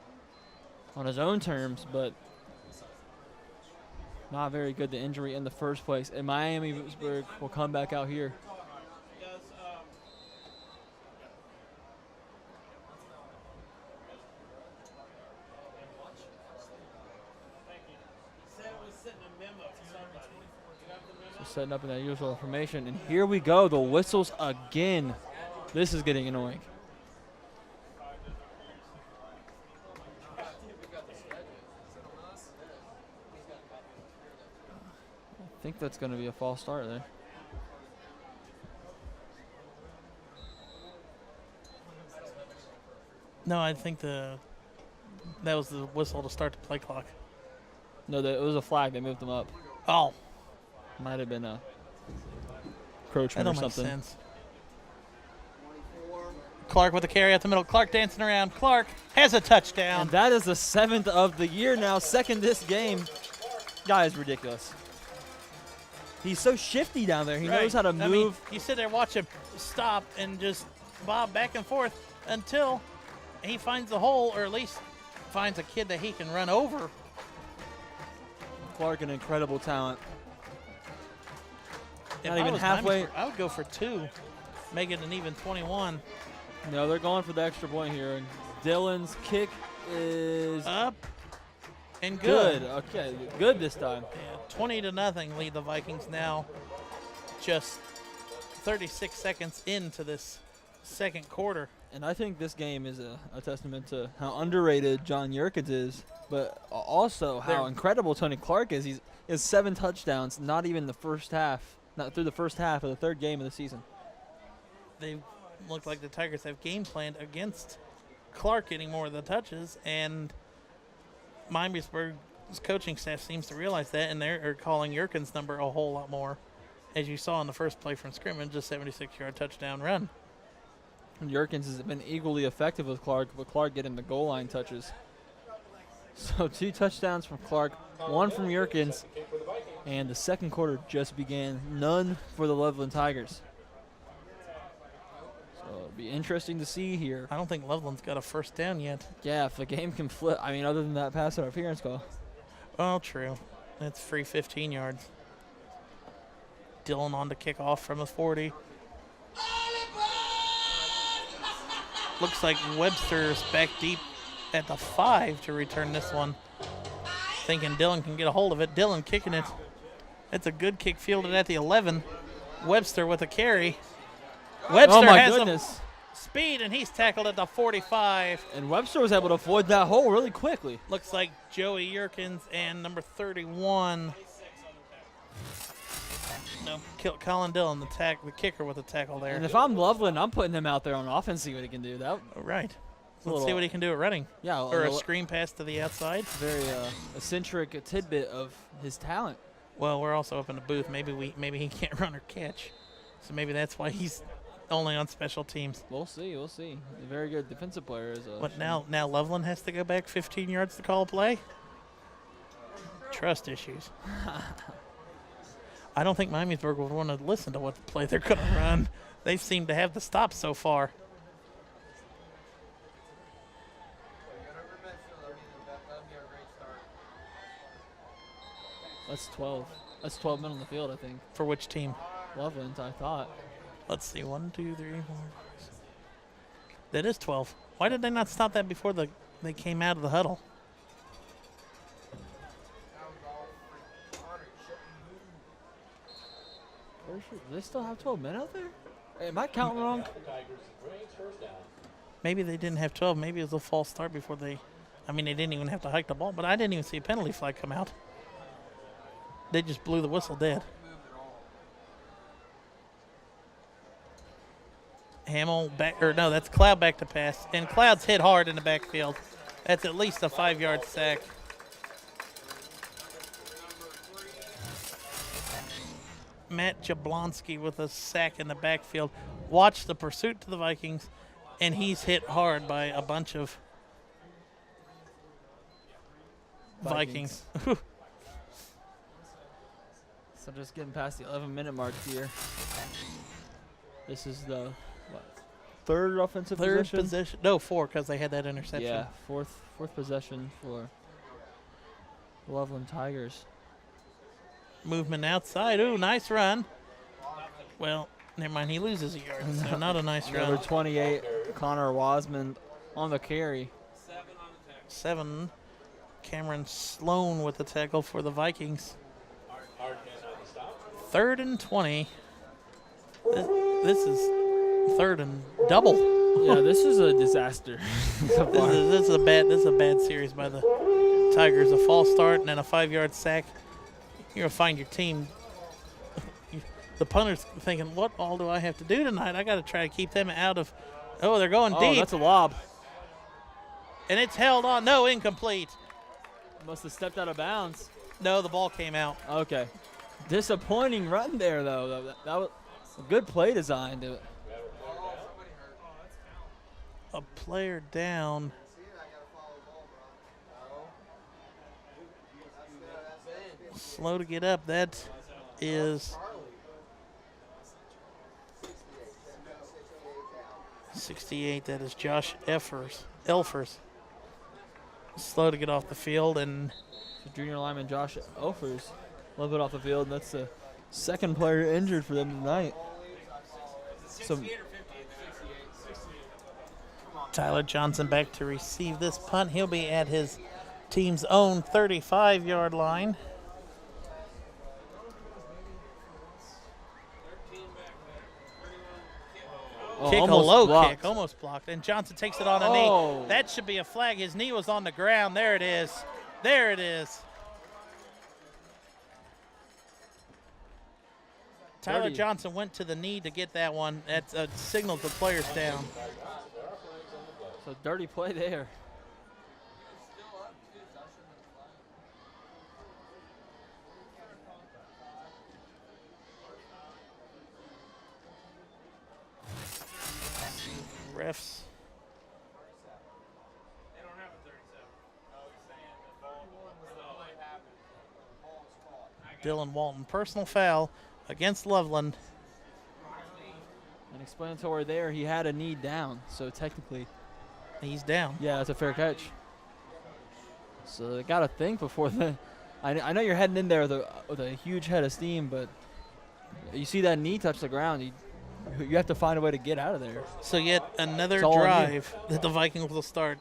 on his own terms, but not very good, the injury in the first place. And Miamisburg will come back out here. So setting up in that usual formation. And here we go, the whistles again. This is getting annoying. I think that's going to be a false start there. No, I think that was the whistle to start the play clock. No, it was a flag. They moved them up. Oh, Might have been a that encroachment or don't make something. sense. Clark with the carry out the middle. Clark dancing around. Clark has a touchdown. And that is the 7th of the year now, second this game. Guy is ridiculous. He's so shifty down there. He knows how to move. I mean, you sit there, watch him stop and just bob back and forth until he finds the hole, or at least finds a kid that he can run over. Clark, an incredible talent. If Not I even was halfway. Miamisburg, I would go for 2, make it an even 21. No, they're going for the extra point here. And Dylan's kick is Up and good. Okay, good this time. Yeah, 20-0 lead the Vikings now. Just 36 seconds into this second quarter. And I think this game is a testament to how underrated John Yerkins is, but also how incredible Tony Clark is. He has 7 touchdowns, not even the first half, not through the first half of the third game of the season. They look like the Tigers have game planned against Clark getting more of the touches, and Miamisburg's coaching staff seems to realize that, and they're calling Yerkins' number a whole lot more. As you saw in the first play from scrimmage, a 76-yard touchdown run. And Yerkins has been equally effective with Clark, but Clark getting the goal line touches. So 2 touchdowns from Clark, 1 from Yerkins, and the second quarter just began. None for the Loveland Tigers. So it'll be interesting to see here. I don't think Loveland's got a first down yet. Yeah, if the game can flip, I mean, other than that pass interference call. Well, true. That's free 15 yards. Dylan on to kick off from the 40. Looks like Webster's back deep at the 5 to return this one. Thinking Dylan can get a hold of it. Dylan kicking it. It's a good kick fielded at the 11. Webster with a carry. Webster has some speed, and he's tackled at the 45. And Webster was able to avoid that hole really quickly. Looks like Joey Yerkins and number 31. No, Colin Dillon, the kicker with the tackle there. And if I'm Loveland, I'm putting him out there on offense, see what he can do. Right. Let's see what he can do at running. Yeah. Or a screen pass to the outside. Very eccentric tidbit of his talent. Well, we're also up in the booth. Maybe he can't run or catch. So maybe that's why he's only on special teams. We'll see. We'll see. A very good defensive player. But now Loveland has to go back 15 yards to call a play? Trust issues. I don't think Miamisburg would want to listen to what play they're going to run. They seem to have the stops so far. That's 12. That's 12 men on the field, I think. For which team? Loveland, I thought. Let's see. 1, 2, 3, 4. That is 12. Why did they not stop that before they came out of the huddle? Do they still have 12 men out there? Hey, am I counting wrong? Maybe they didn't have 12. Maybe it was a false start before they didn't even have to hike the ball, but I didn't even see a penalty flag come out. They just blew the whistle dead. That's Cloud back to pass. And Cloud's hit hard in the backfield. That's at least a 5-yard sack. Matt Jablonski with a sack in the backfield. Watch the pursuit to the Vikings, and he's hit hard by a bunch of Vikings. So just getting past the 11-minute mark here. This is the third offensive possession? No, 4 because they had that interception. Yeah, fourth possession for the Loveland Tigers. Movement outside. Ooh, nice run. Well, never mind. He loses a yard, so not a nice run. Number 28, Connor Wasman on the carry. 7. Cameron Sloan with the tackle for the Vikings. 3rd and 20. This is 3rd and double. Yeah, this is a disaster. This is a bad series by the Tigers. A false start and then a 5-yard sack. You're gonna find your team. The punter's thinking, "What all do I have to do tonight? I got to try to keep them out of." Oh, they're going deep. Oh, that's a lob. And it's held on. No, incomplete. Must have stepped out of bounds. No, the ball came out. Okay. Disappointing run there, though. That was a good play design to it. A player down. Slow to get up. That is 68. That is Josh Elfers. Slow to get off the field, and Junior lineman Josh Elfers a little bit off the field. That's the second player injured for them tonight. So Tyler Johnson back to receive this punt. He'll be at his team's own 35-yard line. Kick, a low kick, almost blocked. And Johnson takes it on a knee. That should be a flag. His knee was on the ground. There it is. There it is. Tyler Johnson went to the knee to get that one. That's a signal to players down. So dirty play there. Refs. They don't have a 37. No, he's saying the ball happened. Dylan Walton, personal foul against Loveland. An explanatory there, he had a knee down, so technically he's down. Yeah, that's a fair catch. So they got to think before the. I know you're heading in there with a huge head of steam, but you see that knee touch the ground, you have to find a way to get out of there. So yet another drive that the Vikings will start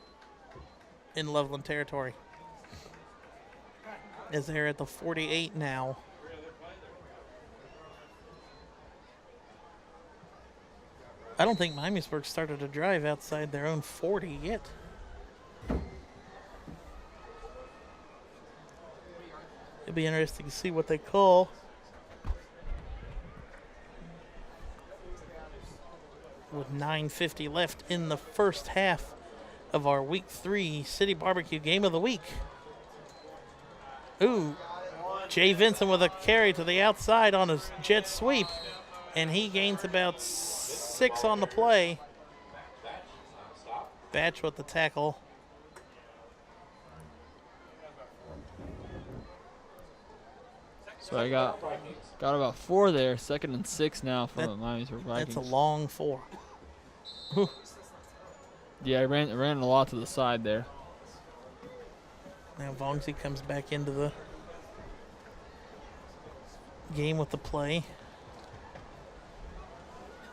in Loveland territory. As they're at the 48 now. I don't think Miamisburg started a drive outside their own 40 yet. It'll be interesting to see what they call. With 9:50 left in the first half of our Week 3 City Barbecue Game of the Week. Ooh, Jay Vincent with a carry to the outside on his jet sweep, and he gains about 6 on the play. Batch with the tackle. So I got about 4 there. 2nd and 6 now for the Miamisburg Vikings. That's a long 4. Yeah, I ran a lot to the side there. Now Vongsy comes back into the game with the play.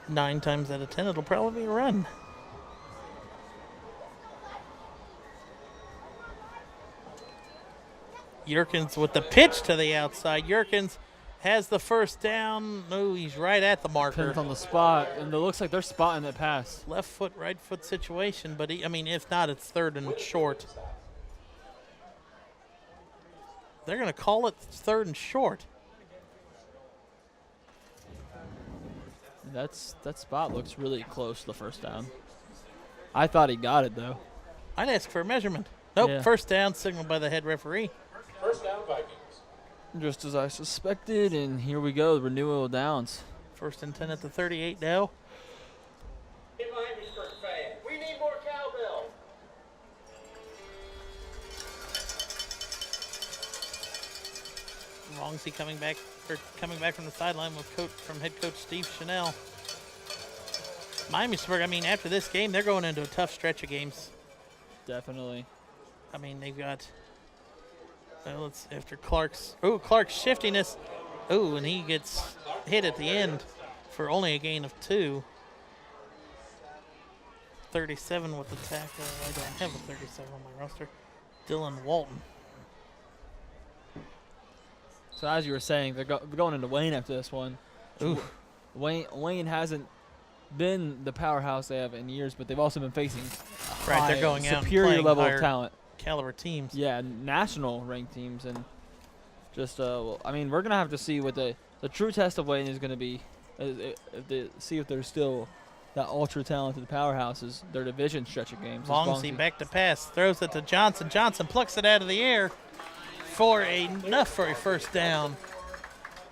9 times out of 10, it'll probably be a run. Yerkins with the pitch to the outside. Yerkins has the first down. No, he's right at the marker. Pins on the spot, and it looks like they're spotting that pass. Left foot, right foot situation, but if not, it's 3rd and short. They're going to call it 3rd and short. That spot looks really close to the first down. I thought he got it, though. I'd ask for a measurement. Nope, Yeah. First down, signaled by the head referee. First down, Vikings. Just as I suspected, and here we go, renewal downs. 1st and 10 at the 38 now. Hey, Miamisburg fan, we need more cowbell. Vongsy coming back from the sideline with head coach Steve Chanel. Miamisburg, after this game, they're going into a tough stretch of games. Definitely. They've got after Clark's shiftiness. And he gets hit at the end for only a gain of 2. 37 with the tackle. I don't have a 37 on my roster. Dylan Walton. So as you were saying, they're going into Wein after this one. Ooh. Wein hasn't been the powerhouse they have in years, but they've also been facing They're going out superior and level higher of talent. Caliber teams. Yeah, national ranked teams, and just we're gonna have to see what the true test of Wein is gonna be. See if they're still that ultra talented powerhouses. Their division stretch of games. Vongsy back to pass, throws it to Johnson. Johnson plucks it out of the air for enough for a first down.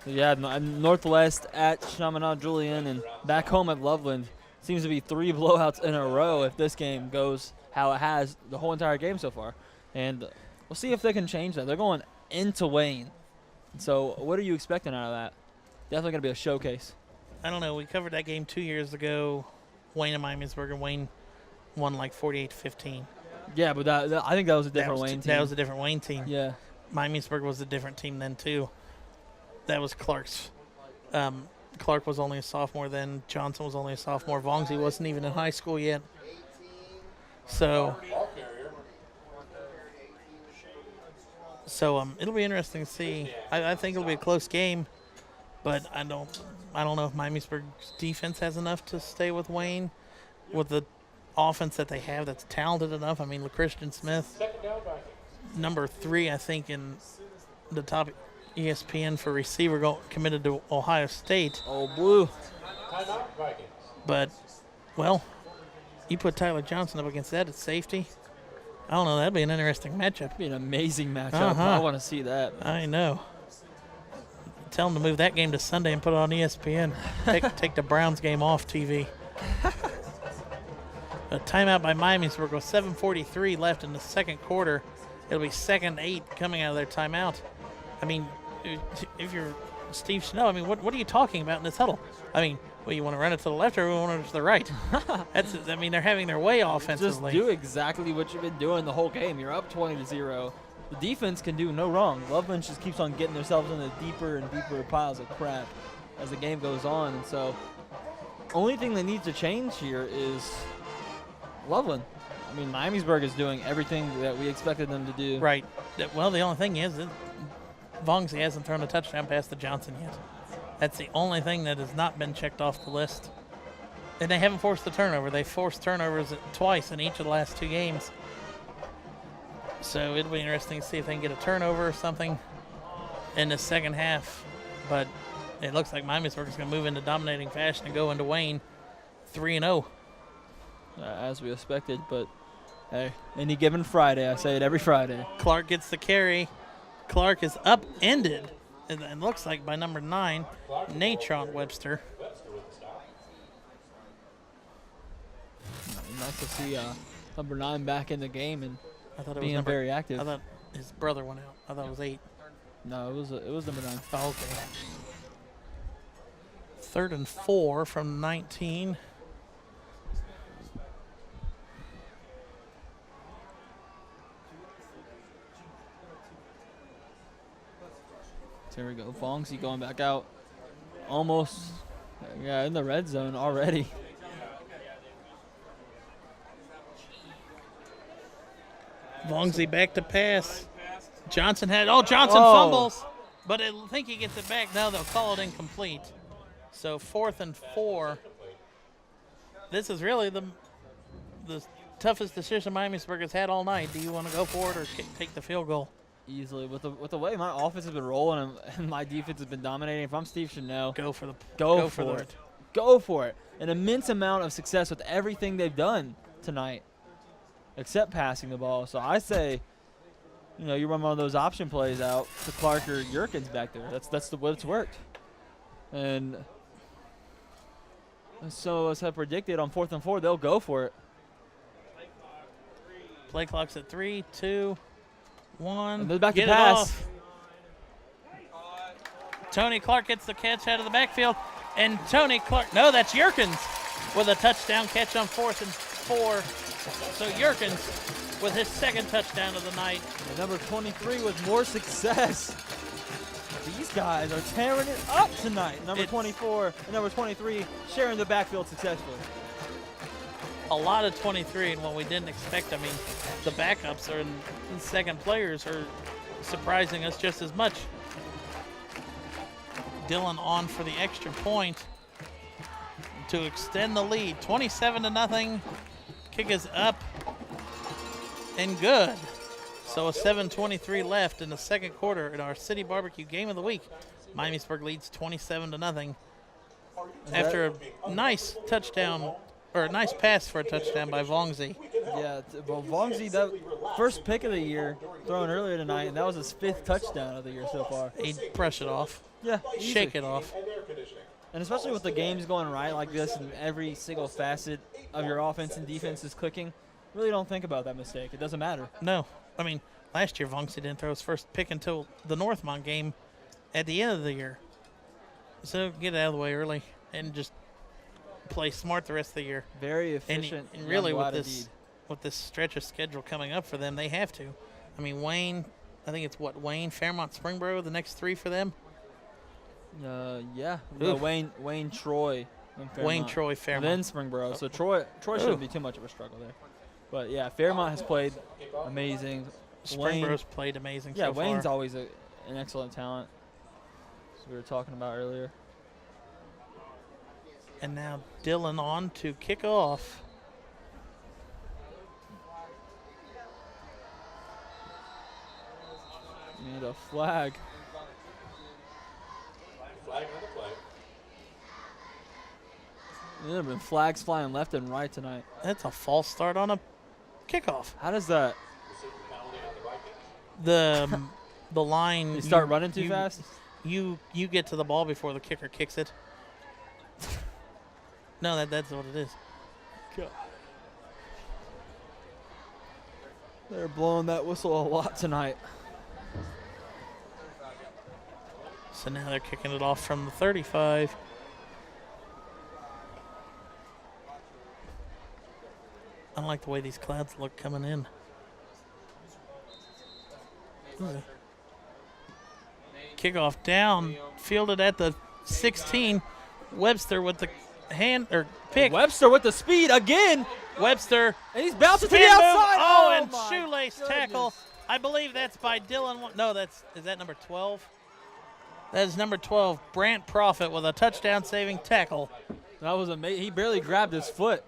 Yeah, Northwest at Chaminade Julian and back home at Loveland. Seems to be 3 blowouts in a row if this game goes how it has the whole entire game so far. And we'll see if they can change that. They're going into Wein. So what are you expecting out of that? Definitely going to be a showcase. I don't know. We covered that game 2 years ago, Wein and Miamisburg, and Wein won like 48-15. Yeah, but I think that was a different Wein team. That was a different Wein team. Yeah. Miamisburg was a different team then, too. That was Clark's. Clark was only a sophomore then. Johnson was only a sophomore. Vongsi wasn't even in high school yet. So it'll be interesting to see. I think it'll be a close game, but I don't know if Miamisburg's defense has enough to stay with Wein with the offense that they have that's talented enough. I mean, LaChristian Smith, number 3, I think, in the top ESPN for receiver, committed to Ohio State. Oh, blue. But, well, you put Tyler Johnson up against that at safety. I don't know. That'd be an interesting matchup. That'd be an amazing matchup. I want to see that. I know. Tell them to move that game to Sunday and put it on ESPN. Take the Browns game off TV. A timeout by Miamisburg with 7:43 left in the second quarter. It'll be 2nd 8 coming out of their timeout. I mean, if you're Steve Snow, I mean, what are you talking about in this huddle? I mean, well, you want to run it to the left or you want to run it to the right? They're having their way offensively. Just do exactly what you've been doing the whole game. You're up 20-0. The defense can do no wrong. Loveland just keeps on getting themselves into deeper and deeper piles of crap as the game goes on. And so, only thing that needs to change here is Loveland. I mean, Miamisburg is doing everything that we expected them to do. Right. Well, the only thing is that Vongsi hasn't thrown a touchdown pass to Johnson yet. That's the only thing that has not been checked off the list. And they haven't forced the turnover. They forced turnovers twice in each of the last 2 games. So it'll be interesting to see if they can get a turnover or something in the second half. But it looks like Miamisburg is going to move into dominating fashion and go into Wein 3-0. As we expected, but hey, any given Friday, I say it every Friday. Clark gets the carry. Clark is upended, and looks like by number 9, Natron Webster. Nice to see number 9 back in the game and I thought it being was very active. I thought his brother went out. I thought it was 8. No, it was number 9. Oh, okay. 3rd and 4 from 19. There we go. Vongsi going back out. Almost, in the red zone already. Vongsi back to pass. Johnson fumbles, but I think he gets it back. Now they'll call it incomplete. So 4th and 4. This is really the toughest decision Miamisburg has had all night. Do you want to go for it or take the field goal? Easily. With the way my offense has been rolling and my defense has been dominating, if I'm Steve Chanel, go for it. Go for it. An immense amount of success with everything they've done tonight, except passing the ball. So I say, you run one of those option plays out to Clark or Yerkins back there. That's the way it's worked. And so as I predicted, on 4th and 4, they'll go for it. Play clock's at 3, 2, 1. And they're back to Get pass. It off. Tony Clark gets the catch out of the backfield. And Tony Clark, no, that's Yerkins with a touchdown catch on 4th and 4. So Yerkins with his 2nd touchdown of the night. And number 23 with more success. These guys are tearing it up tonight. Number 24 and number 23 sharing the backfield successfully. A lot of 23 and what we didn't expect. I mean, the backups and second players are surprising us just as much. Dillon on for the extra point to extend the lead. 27-0. Kick is up and good. So a 7:23 left in the second quarter in our City Barbecue Game of the Week. Miamisburg leads 27-0 after a nice touchdown, or a nice pass for a touchdown by Vongsi. Yeah, well, Vongsi, that first pick of the year, thrown earlier tonight, and that was his 5th touchdown of the year so far. He'd brush it off. Yeah, shake it off. And especially with the games going right like this and every single facet of your offense and defense is clicking, really don't think about that mistake. It doesn't matter. No. I mean, last year Vongsi didn't throw his first pick until the Northmont game at the end of the year. So get it out of the way early and just play smart the rest of the year. Very efficient. And really young with lad this indeed. with this stretch of schedule coming up for them, they have to. I mean, Wein, I think it's Wein, Fairmont, Springboro, the next 3 for them. Yeah. Oof. Wayne, Troy. and Wayne, Fairmont. Troy, And Fairmont. then Springboro. So Troy shouldn't be too much of a struggle there. But yeah, Fairmont has played amazing. Springboro's played amazing Yeah, so Wayne's far. always an excellent talent. As we were talking about earlier. And now Dylan on to kick off. Need a flag. Flag on the play. There have been flags flying left and right tonight. That's a false start on a kickoff. How does that? Receiving penalty on the Vikings. The line. You start running too fast? You get to the ball before the kicker kicks it. No, that's what it is. They're blowing that whistle a lot tonight. So now they're kicking it off from the 35. I don't like the way these clouds look coming in. Kickoff down, fielded at the 16. Webster with the hand or pick. Webster with the speed again. Webster. And he's bouncing to the Spin move. outside. Oh, and my shoelace goodness. tackle. I believe that's by Dylan. No, is that number 12? That is number 12, Brant Profit with a touchdown saving tackle. That was amazing. He barely grabbed his foot.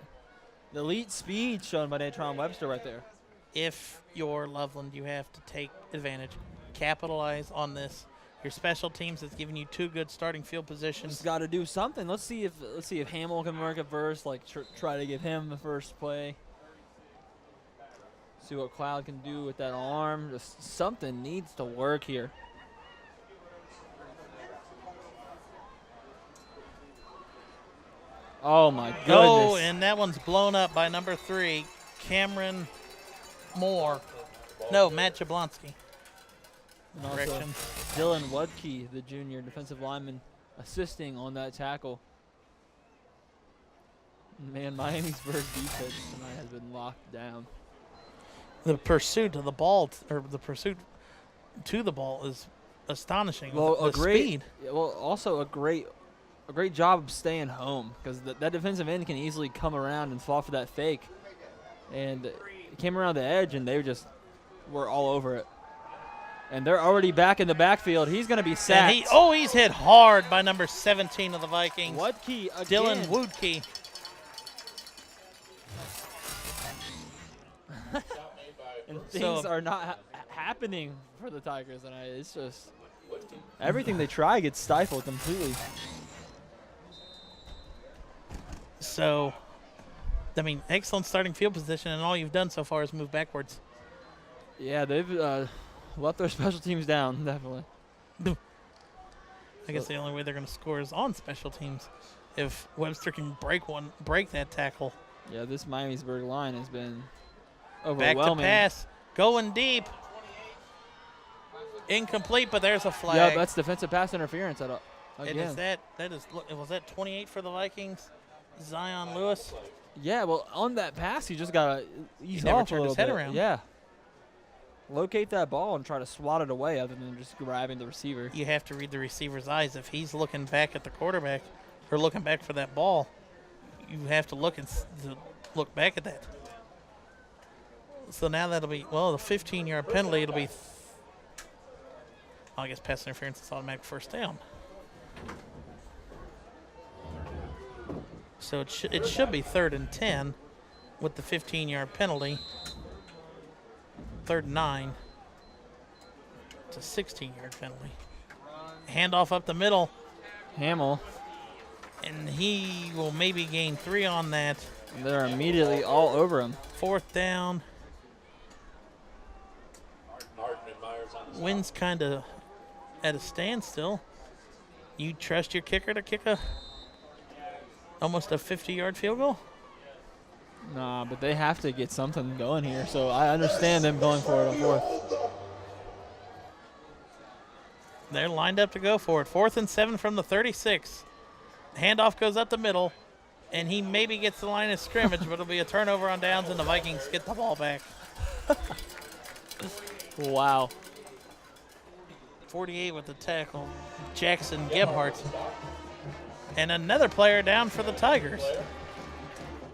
The elite speed shown by Natron Webster right there. If you're Loveland, you have to take advantage. Capitalize on this. Your special teams has given you 2 good starting field positions. Just got to do something. Let's see if Hamill can work at first. Like try to give him the first play. See what Cloud can do with that arm. Just something needs to work here. Oh my goodness! Oh, and that one's blown up by number 3, Cameron Moore. No, Matt Jablonski. And also Correction. Dylan Wudke, the junior defensive lineman, assisting on that tackle. Man, Miamisburg defense tonight has been locked down. The pursuit of the ball, or the pursuit to the ball, is astonishing. Well, the speed. Also a great job of staying home, because that defensive end can easily come around and fall for that fake. And it came around the edge, and they just were all over it. And they're already back in the backfield. He's going to be sacked. And he's hit hard by number 17 of the Vikings. Wudke again. Dylan Woodkey. And things are not happening for the Tigers tonight. It's just everything they try gets stifled completely. So, I mean, excellent starting field position, and all you've done so far is move backwards. Yeah, they've let their special teams down, definitely. I guess the only way they're going to score is on special teams. If Webster can break that tackle. Yeah, this Miamisburg line has been Back overwhelming. to pass, going deep. Incomplete, but there's a flag. Yeah, that's defensive pass interference again. Was that 28 for the Vikings? Zion Lewis. Yeah, well, on that pass, he just got to ease never off a turned little his head bit. around. Yeah. Locate that ball and try to swat it away other than just grabbing the receiver. You have to read the receiver's eyes. If he's looking back at the quarterback or looking back for that ball, you have to look back at that. So now that'll be, the 15-yard penalty. It'll be, I guess pass interference is automatic first down. So it should be 3rd and 10 with the 15-yard penalty. 3rd and 9. It's a 16-yard penalty. Handoff up the middle. Hamill. And he will maybe gain 3 on that. They're immediately all over him. 4th down. Wind's kind of at a standstill. You trust your kicker to kick almost a 50-yard field goal? Nah, but they have to get something going here, so I understand them going for it on 4th. They're lined up to go for it. 4th and 7 from the 36. Handoff goes up the middle, and he maybe gets the line of scrimmage, but it'll be a turnover on downs, and the Vikings get the ball back. Wow. 48 with the tackle, Jackson Gebhardt. And another player down for the Tigers.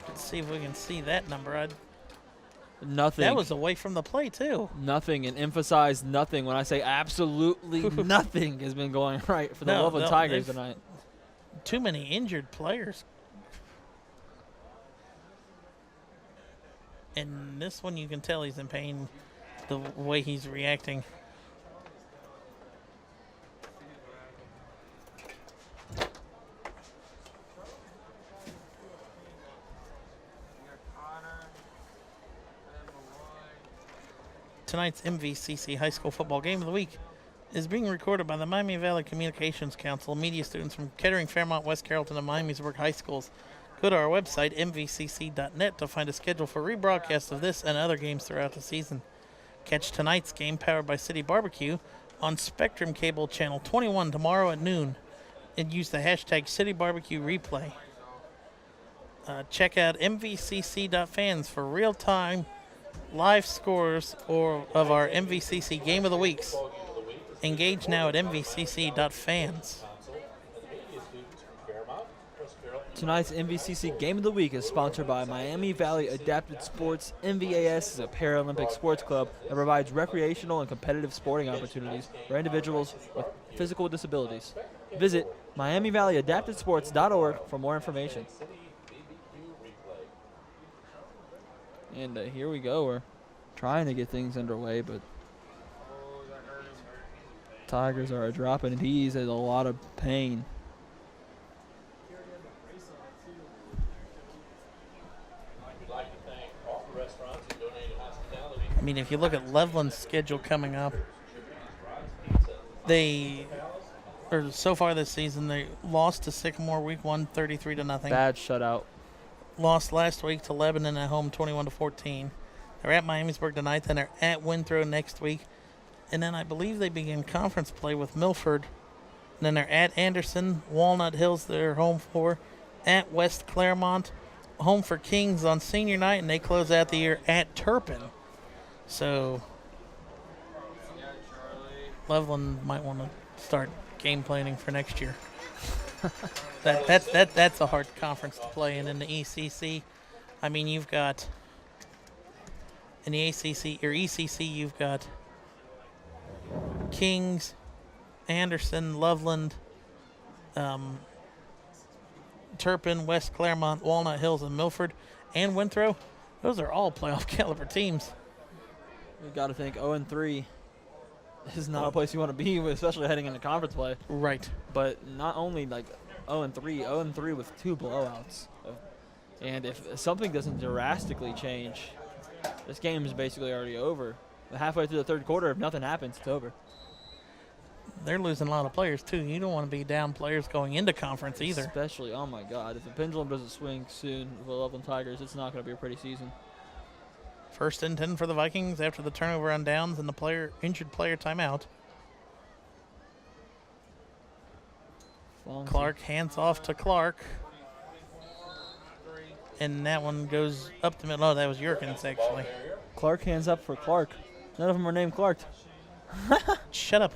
Let's see if we can see that number. Nothing. That was away from the play, too. Nothing, and emphasize nothing. When I say absolutely nothing has been going right for the Loveland Tigers tonight. Too many injured players. And this one, you can tell he's in pain the way he's reacting. Tonight's MVCC High School Football Game of the Week is being recorded by the Miami Valley Communications Council, media students from Kettering, Fairmont, West Carrollton, and Miamisburg High Schools. Go to our website, mvcc.net, to find a schedule for rebroadcasts of this and other games throughout the season. Catch tonight's game, powered by City Barbecue, on Spectrum Cable Channel 21 tomorrow at noon, and use the hashtag CityBarbecueReplay. Check out mvcc.fans for real-time live scores of our MVCC Game of the Weeks. Engage now at mvcc.fans. Tonight's MVCC Game of the Week is sponsored by Miami Valley Adapted Sports. MVAS is a Paralympic sports club that provides recreational and competitive sporting opportunities for individuals with physical disabilities. Visit MiamiValleyAdaptedSports.org for more information. And here we go. We're trying to get things underway, but Tigers are dropping D's in a lot of pain. I mean, if you look at Loveland's schedule coming up, so far this season, they lost to Sycamore week 1, 33-0. Bad shutout. Lost last week to Lebanon at home, 21-14. They're at Miamisburg tonight, then they're at Winthrop next week. And then I believe they begin conference play with Milford. And then they're at Anderson, Walnut Hills they're home for, at West Claremont, home for Kings on senior night, and they close out the year at Turpin. So Loveland might want to start game planning for next year. That's a hard conference to play in the ECC. I mean, you've got in the ACC or ECC, you've got Kings, Anderson, Loveland, Turpin, West Claremont, Walnut Hills, and Milford, and Winthrop. Those are all playoff caliber teams. We've got to think 0-3 is not a place you want to be, especially heading into conference play. Right. But not only like 0-3 with 2 blowouts. And if something doesn't drastically change, this game is basically already over. Halfway through the third quarter, if nothing happens, it's over. They're losing a lot of players, too. You don't want to be down players going into conference either. Especially, oh my God, if the pendulum doesn't swing soon with the Loveland Tigers, it's not going to be a pretty season. 1st and 10 for the Vikings after the turnover on downs and the injured player timeout. Clark hands off to Clark. And that one goes up the middle. Oh, that was Yerkins, actually. Clark hands up for Clark. None of them are named Clark. Shut up.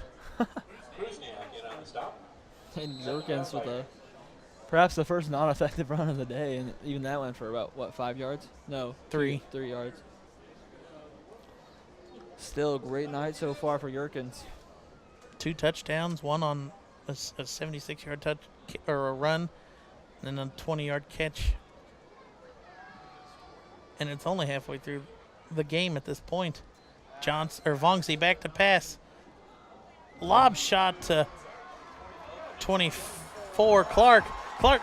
And Yerkins with perhaps the first non-effective run of the day, and even that went for about, 5 yards? No, 3. 3 yards. Still a great night so far for Yerkins. 2 touchdowns, one on a 76-yard touch or a run, and then a 20-yard catch. And it's only halfway through the game at this point. Vongsi back to pass. Lob shot to 24. Clark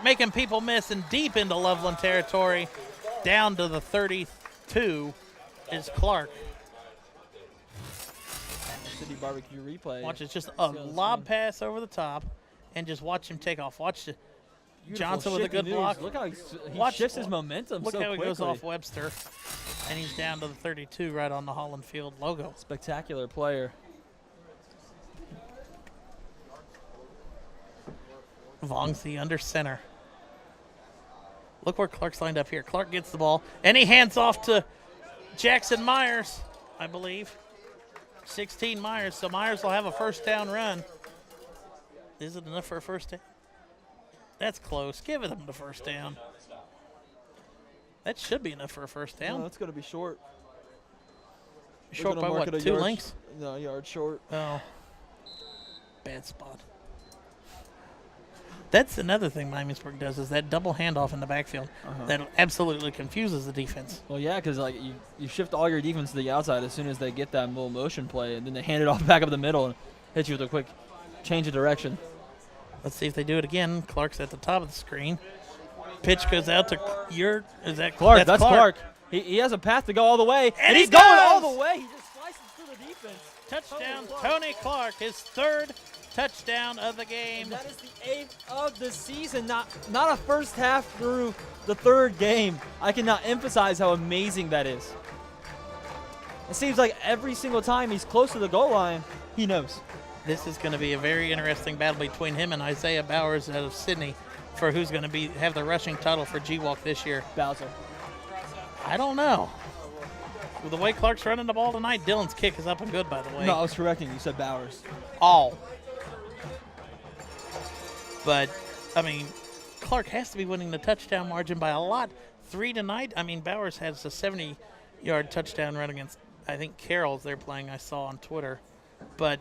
making people miss, and deep into Loveland territory. Down to the 32 is Clark. City Barbecue Replay. Watch, it's just a lob pass over the top, and just watch him take off. Watch Johnson with a good block. Look how he shifts his momentum so quickly. Look how he goes off Webster, and he's down to the 32 right on the Holland Field logo. Spectacular player. Vongsi under center. Look where Clark's lined up here. Clark gets the ball, and he hands off to Jackson Myers, I believe. 16 Myers, so Myers will have a first down run. Is it enough for a first down? That's close. Give them the first down. That should be enough for a first down. No, that's going to be short. Short by what, 2 lengths? No, yard short. Oh. Bad spot. That's another thing Miamisburg does is that double handoff in the backfield. That absolutely confuses the defense. Well, yeah, because like you shift all your defense to the outside as soon as they get that little motion play, and then they hand it off back up the middle and hit you with a quick change of direction. Let's see if they do it again. Clark's at the top of the screen. Pitch goes out to is that Clark? That's Clark. He has a path to go all the way, and he's he does! going all the way. He just slices through the defense. Touchdown, Tony Clark, his 3rd touchdown of the game. And that is the 8th of the season, not a first half through the 3rd game. I cannot emphasize how amazing that is. It seems like every single time he's close to the goal line, he knows. This is going to be a very interesting battle between him and Isaiah Bowers out of Sydney for who's going to have the rushing title for G-Walk this year. Bowser. I don't know. With the way Clark's running the ball tonight, Dylan's kick is up and good, by the way. No, I was correcting you. You said Bowers. All. But, I mean, Clark has to be winning the touchdown margin by a lot. 3 tonight. I mean, Bowers has a 70-yard touchdown run against, I think, Carroll's they're playing, I saw on Twitter. But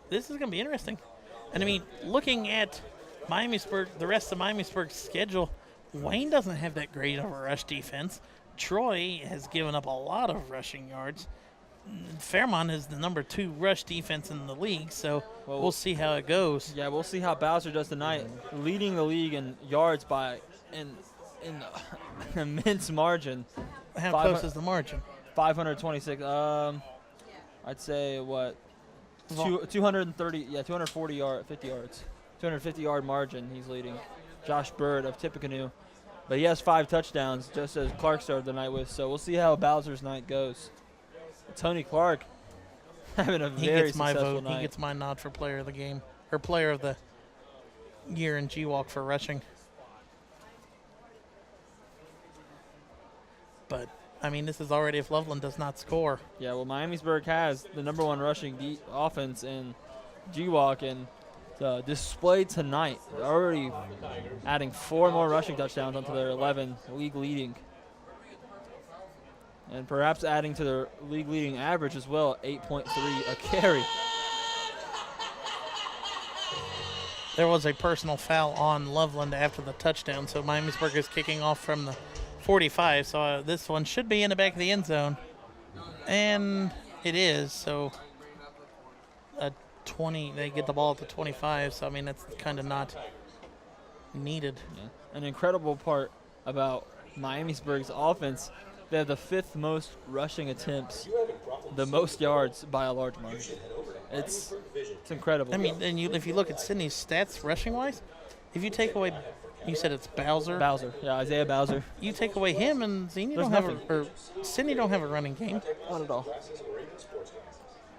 this is going to be interesting. And, I mean, looking at Miamisburg, the rest of Miamisburg's schedule, Wein doesn't have that great of a rush defense. Troy has given up a lot of rushing yards. Fairmont is the number 2 rush defense in the league, so we'll see how it goes. Yeah, we'll see how Bowser does tonight, leading the league in yards by an immense margin. How close is the margin? 526. I'd say what? 230. Yeah, 240 yard, 50 yards. 250-yard margin. He's leading. Josh Bird of Tippecanoe, but he has 5 touchdowns, just as Clark started the night with. So we'll see how Bowser's night goes. Tony Clark having a very successful night. He gets my nod for player of the game, or player of the year in G-Walk for rushing. But, I mean, this is already if Loveland does not score. Yeah, well, Miamisburg has the number 1 rushing offense in G-Walk, and display tonight. They're already adding 4 more rushing touchdowns onto their 11 league leading. And perhaps adding to their league leading average as well, 8.3 a carry. There was a personal foul on Loveland after the touchdown, so Miamisburg is kicking off from the 45, so this one should be in the back of the end zone. And it is, so a 20, they get the ball at the 25, so I mean that's kind of not needed. Yeah. An incredible part about Miamisburg's offense, they have the 5th most rushing attempts, the most yards by a large margin. It's incredible. I mean, and if you look at Sydney's stats rushing wise, if you take away, you said it's Bowser. Bowser, yeah, Isaiah Bowser. You take away him, and Sydney don't have a running game. Not at all.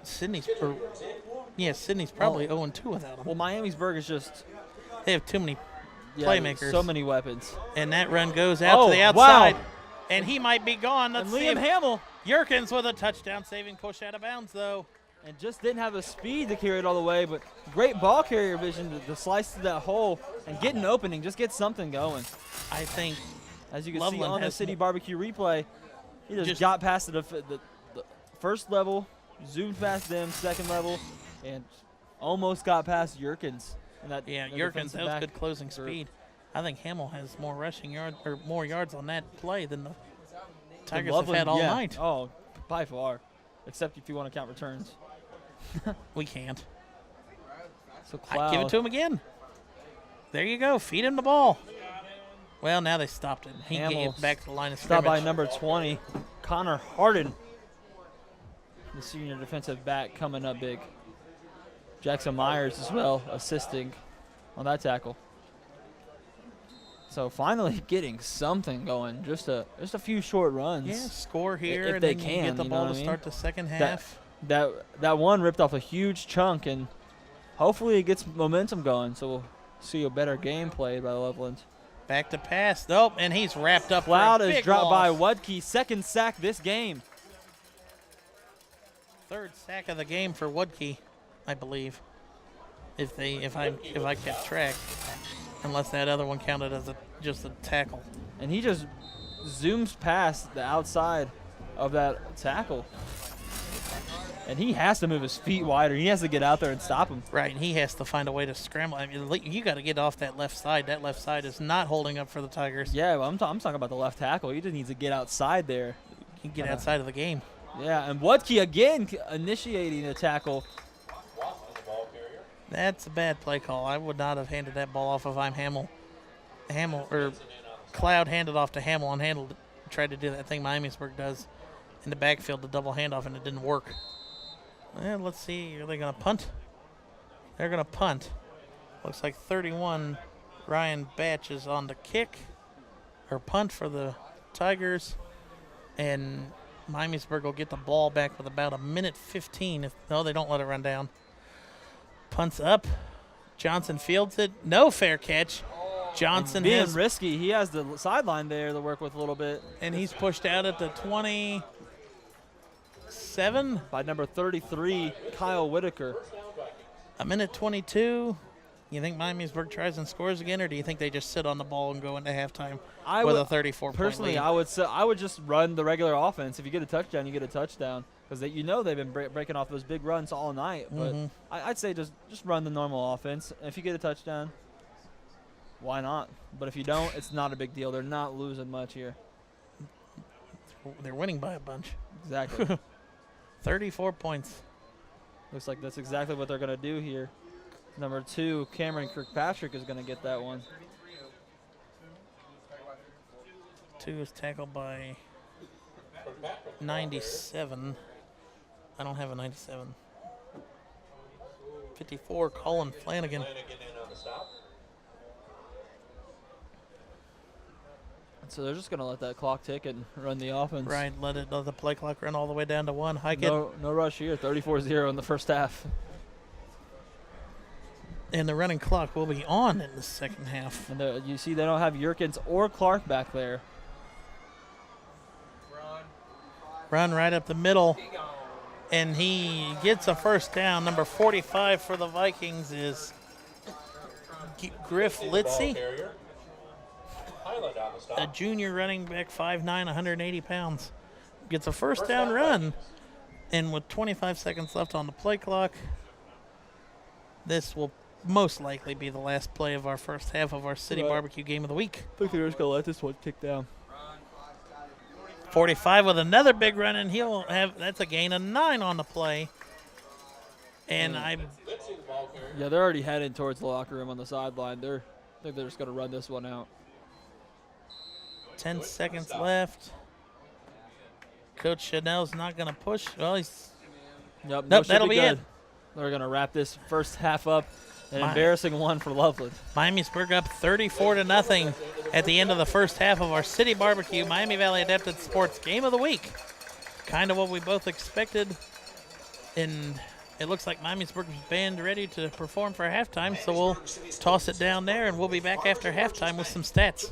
Sydney's probably 0-2 without him. Well, Miamisburg is just, they have too many playmakers. So many weapons. And that run goes out to the outside. Wow. And he might be gone. Let's and see Liam Hamill. Yerkins with a touchdown saving push out of bounds, though. And just didn't have the speed to carry it all the way, but great ball carrier vision to slice through that hole and get an opening, just get something going. I think, as you can Loveland see on the City Barbecue replay, he just got past the first level, zoomed past them, second level, and almost got past Yerkins. Yerkins has good closing speed. I think Hamill has more rushing yards or more yards on that play than the Tigers have had all night. Oh, by far, except if you want to count returns. We can't. So give it to him again. There you go. Feed him the ball. Well, now they stopped it. He gave it back to the line of scrimmage. Stopped by number 20, Connor Harden, the senior defensive back, coming up big. Jackson Myers as well, assisting on that tackle. So finally getting something going, just a few short runs. Yeah, score here, if and they then can you get the ball to start the second half. That one ripped off a huge chunk, and hopefully it gets momentum going. So see a better game played by Loveland. Back to pass. Nope, and he's wrapped up. Cloud for a is big dropped by loss. Woodkey. Second sack this game. Third sack of the game for Woodkey, I believe. If I kept track, unless that other one counted as just a tackle. And he just zooms past the outside of that tackle. And he has to move his feet wider. He has to get out there and stop him. Right, and he has to find a way to scramble. I mean, you got to get off that left side. That left side is not holding up for the Tigers. Yeah, but I'm talking about the left tackle. He just needs to get outside there. You can get outside of the game. Yeah, and Woodkey again initiating a tackle. That's a bad play call. I would not have handed that ball off if I'm Hamill. Or Cloud handed off to Hamill and tried to do that thing Miamisburg does in the backfield, the double handoff, and it didn't work. Well, let's see. Are they going to punt? They're going to punt. Looks like 31, Ryan Batch is on the kick or punt for the Tigers. And Miamisburg will get the ball back with about a minute 15. No, they don't let it run down. Punts up. Johnson fields it. No fair catch. Johnson being has risky. He has the sideline there to work with a little bit. and he's pushed out at the 27. By number 33, Kyle Whitaker. A minute 22. You think Miamisburg tries and scores again, or do you think they just sit on the ball and go into halftime with a 34-point Personally, lead? I would just run the regular offense. If you get a touchdown, you get a touchdown. Because they've been breaking off those big runs all night. But I'd say just run the normal offense. If you get a touchdown, why not? But if you don't, it's not a big deal. They're not losing much here. They're winning by a bunch. Exactly. 34 points. Looks like that's exactly what they're going to do here. Number 2, Cameron Kirkpatrick is going to get that one. 2 is tackled by 97. I don't have a 97. 54, Colin Flanagan. So they're just going to let that clock tick and run the offense. Right, let the play clock run all the way down to 1. Hike it. No rush here. 34-0 in the first half. And the running clock will be on in the second half. And you see they don't have Yerkins or Clark back there. Run right up the middle. And he gets a first down. Number 45 for the Vikings is Griff Litzy, a junior running back, 5'9", 180 pounds. Gets a first down run. And with 25 seconds left on the play clock, this will most likely be the last play of our first half of our City Barbecue Game of the Week. I think they're just going to let this one tick down. 45 with another big run, and that's a gain of 9 on the play. And Yeah, they're already heading towards the locker room on the sideline. I think they're just going to run this one out. 10 seconds left. Coach Chanel's not going to push. Well, Nope, that'll be it. They're going to wrap this first half up. An embarrassing one for Loveland. Miamisburg up 34-0 at the end of the first half of our City Barbecue Miami Valley Adapted Sports Game of the Week. Kind of what we both expected. And it looks like Miamisburg's band ready to perform for halftime, so we'll toss it down there, and we'll be back after halftime with some stats.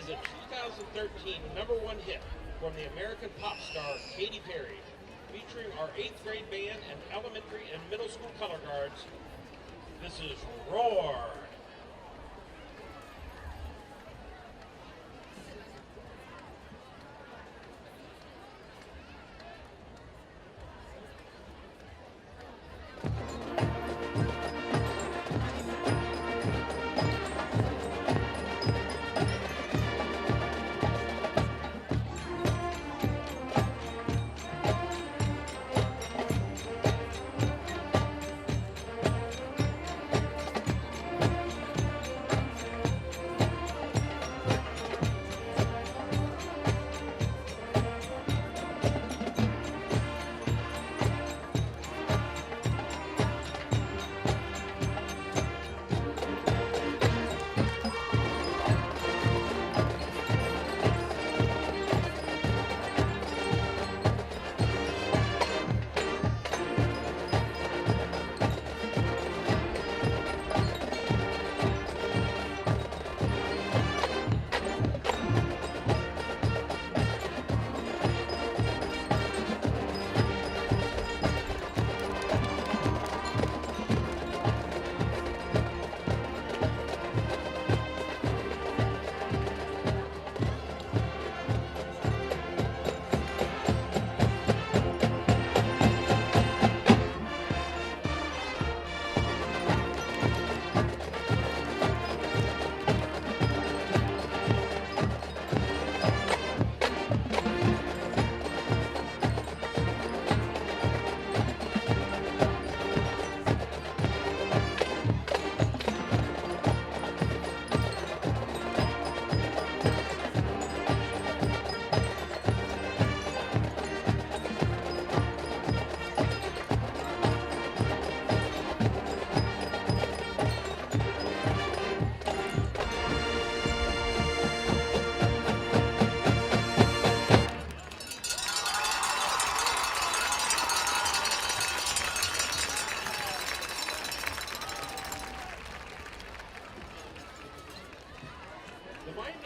is a 2013 #1 hit from the American pop star Katy Perry, featuring our 8th grade band and elementary and middle school color guards. This is Roar.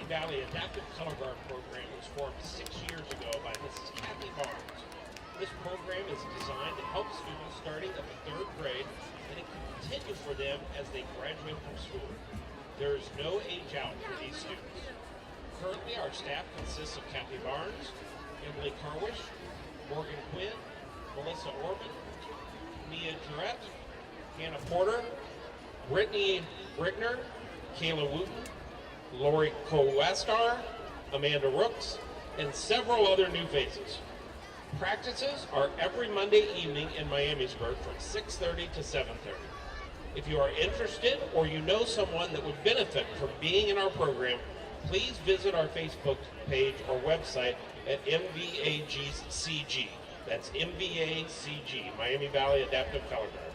Valley Adaptive Colorguard program was formed 6 years ago by Mrs. Kathy Barnes. This program is designed to help students starting at the 3rd grade, and it can continue for them as they graduate from school. There is no age out for these students. Currently, our staff consists of Kathy Barnes, Emily Carwish, Morgan Quinn, Melissa Orban, Mia Jarrett, Hannah Porter, Brittany Brickner, Kayla Wooten, Lori Kowastar, Amanda Rooks, and several other new faces. Practices are every Monday evening in Miamisburg from 6:30 to 7:30. If you are interested or you know someone that would benefit from being in our program, please visit our Facebook page or website at MVACG. That's MVACG, Miami Valley Adaptive Color Guard.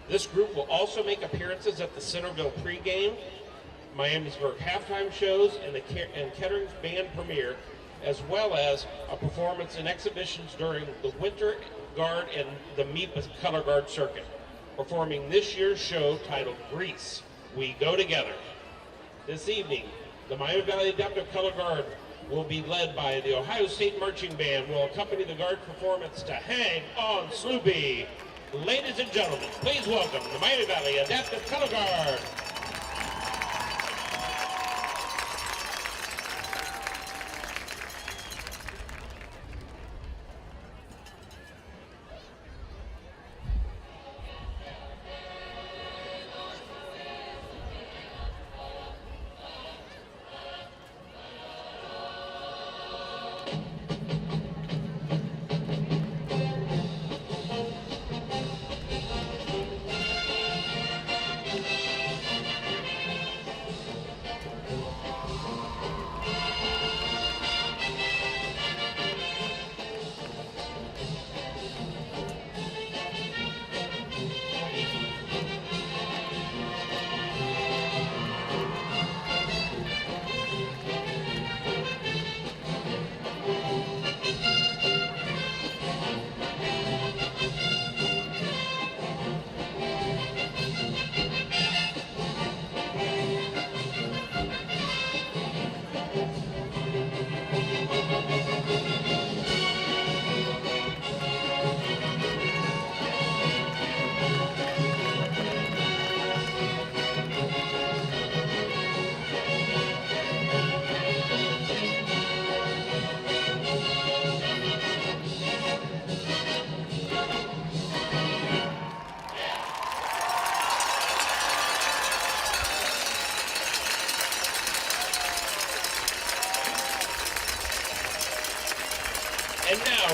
This group will also make appearances at the Centerville pregame, Miamisburg halftime shows, and Kettering's band premiere, as well as a performance and exhibitions during the Winter Guard and the Meatless Color Guard circuit, performing this year's show titled Grease, We Go Together. This evening, the Miami Valley Adaptive Color Guard will be led by the Ohio State Marching Band, will accompany the Guard performance to Hang on Sloopy. Ladies and gentlemen, please welcome the Miami Valley Adaptive Color Guard.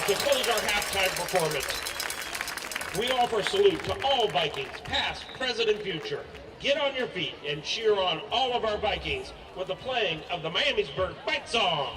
to close our halftime performance, we offer a salute to all Vikings, past, present, and future. Get on your feet and cheer on all of our Vikings with the playing of the Miamisburg fight song.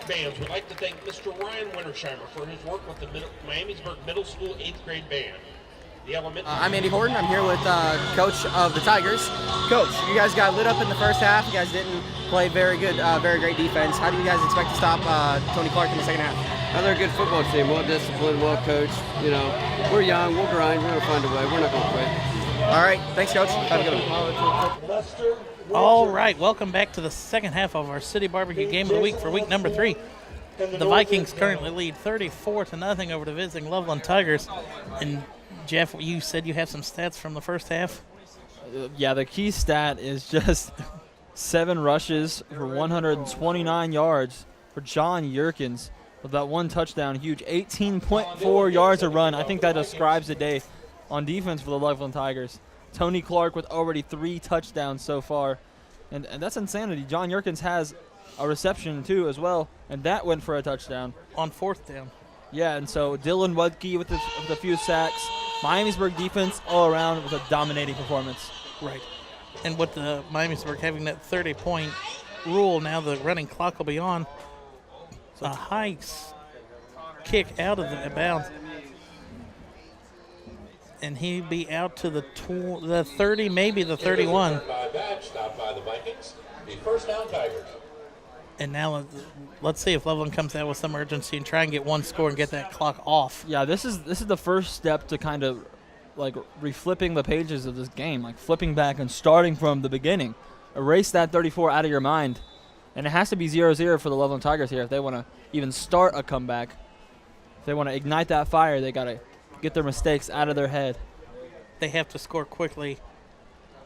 Bands would like to thank Mr. Ryan Wintersheimer for his work with the Miamisburg Middle School 8th grade band. The I'm Andy Horton. I'm here with coach of the Tigers. Coach, you guys got lit up in the first half. You guys didn't play very good, very great defense. How do you guys expect to stop Tony Clark in the second half? They're a good football team, well disciplined, well coached. You know, we're young, we'll grind, we're gonna find a way. We're not gonna quit. All right, thanks, coach. Have a good one. All right, welcome back to the second half of our City Barbecue Game of the Week for week number 3. The Vikings currently lead 34-0 over the visiting Loveland Tigers. And Jeff, you said you have some stats from the first half? Yeah, the key stat is just 7 rushes for 129 yards for John Yerkins with that one touchdown, huge 18.4 yards a run. I think that describes the day on defense for the Loveland Tigers. Tony Clark with already 3 touchdowns so far. And that's insanity. John Yerkins has a reception, too, as well, and that went for a touchdown. On 4th down. Yeah, and so Dylan Wudke with a few sacks. Miamisburg defense all around with a dominating performance. Right. And with the Miamisburg having that 30-point rule, now the running clock will be on. A high kick out of the bounds. And he'd be out to the 30, maybe the 31. Stopped by the Vikings. The first down Tigers. And now let's see if Loveland comes out with some urgency and try and get one score and get that clock off. Yeah, this is the first step to kind of like reflipping the pages of this game, like flipping back and starting from the beginning. Erase that 34 out of your mind. And it has to be 0-0 for the Loveland Tigers here if they want to even start a comeback. If they want to ignite that fire, they got to get their mistakes out of their head. They have to score quickly,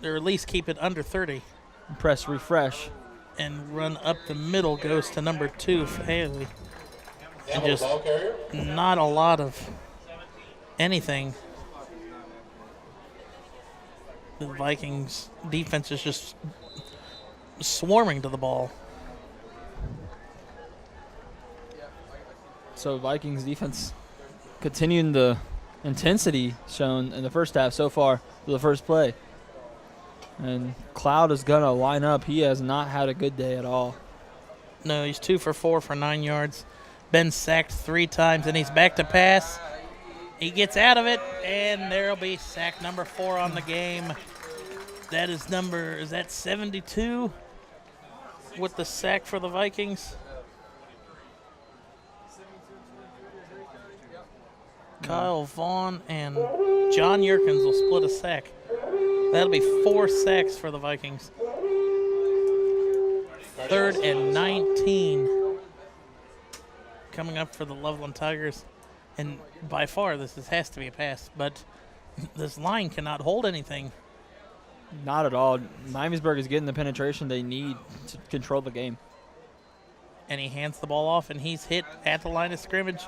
or at least keep it under 30. Press refresh. And run up the middle goes to number 2, Haley. And just not a lot of anything. The Vikings defense is just swarming to the ball. So Vikings defense continuing the intensity shown in the first half so far for the first play. And Cloud is going to line up. He has not had a good day at all. No, he's 2 for 4 for 9 yards. Been sacked 3 times, and he's back to pass. He gets out of it, and there'll be sack number 4 on the game. That is that 72 with the sack for the Vikings? Kyle Vaughn and John Yerkins will split a sack. That'll be 4 sacks for the Vikings. 3rd and 19 coming up for the Loveland Tigers. And by far, this has to be a pass, but this line cannot hold anything. Not at all. Miamisburg is getting the penetration they need to control the game. And he hands the ball off, and he's hit at the line of scrimmage.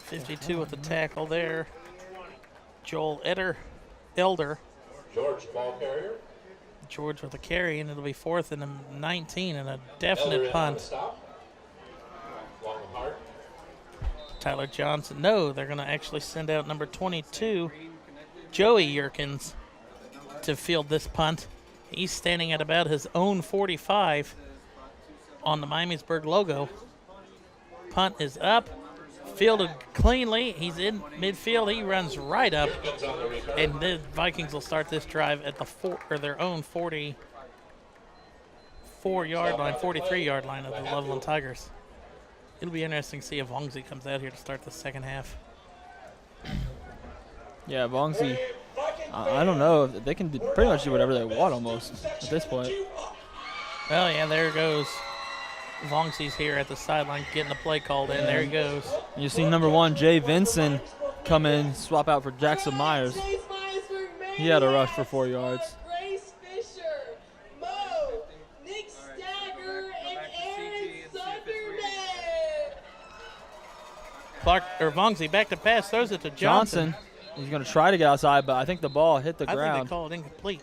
52 with the tackle there. Joel Elder. George, ball carrier. George with a carry, and it'll be 4th and 19 and a definite punt. Tyler Johnson. No, they're going to actually send out number 22, Joey Yerkins, to field this punt. He's standing at about his own 45 on the Miamisburg logo. Punt is up, fielded cleanly. He's in midfield. He runs right up, and the Vikings will start this drive at their own 44-yard line, 43-yard line of the Loveland Tigers. It'll be interesting to see if Vongzi comes out here to start the second half. Yeah, Vongzi, I don't know. They can pretty much do whatever they want almost at this point. Well, yeah, there goes. Vongzi's here at the sideline getting the play called in. There he goes. You see number 1, Jay Vinson, come in, swap out for Jackson Myers. He had a rush for 4 yards. Vongzi back to pass, throws it to Johnson. He's going to try to get outside, but I think the ball hit the ground. I think they call it incomplete.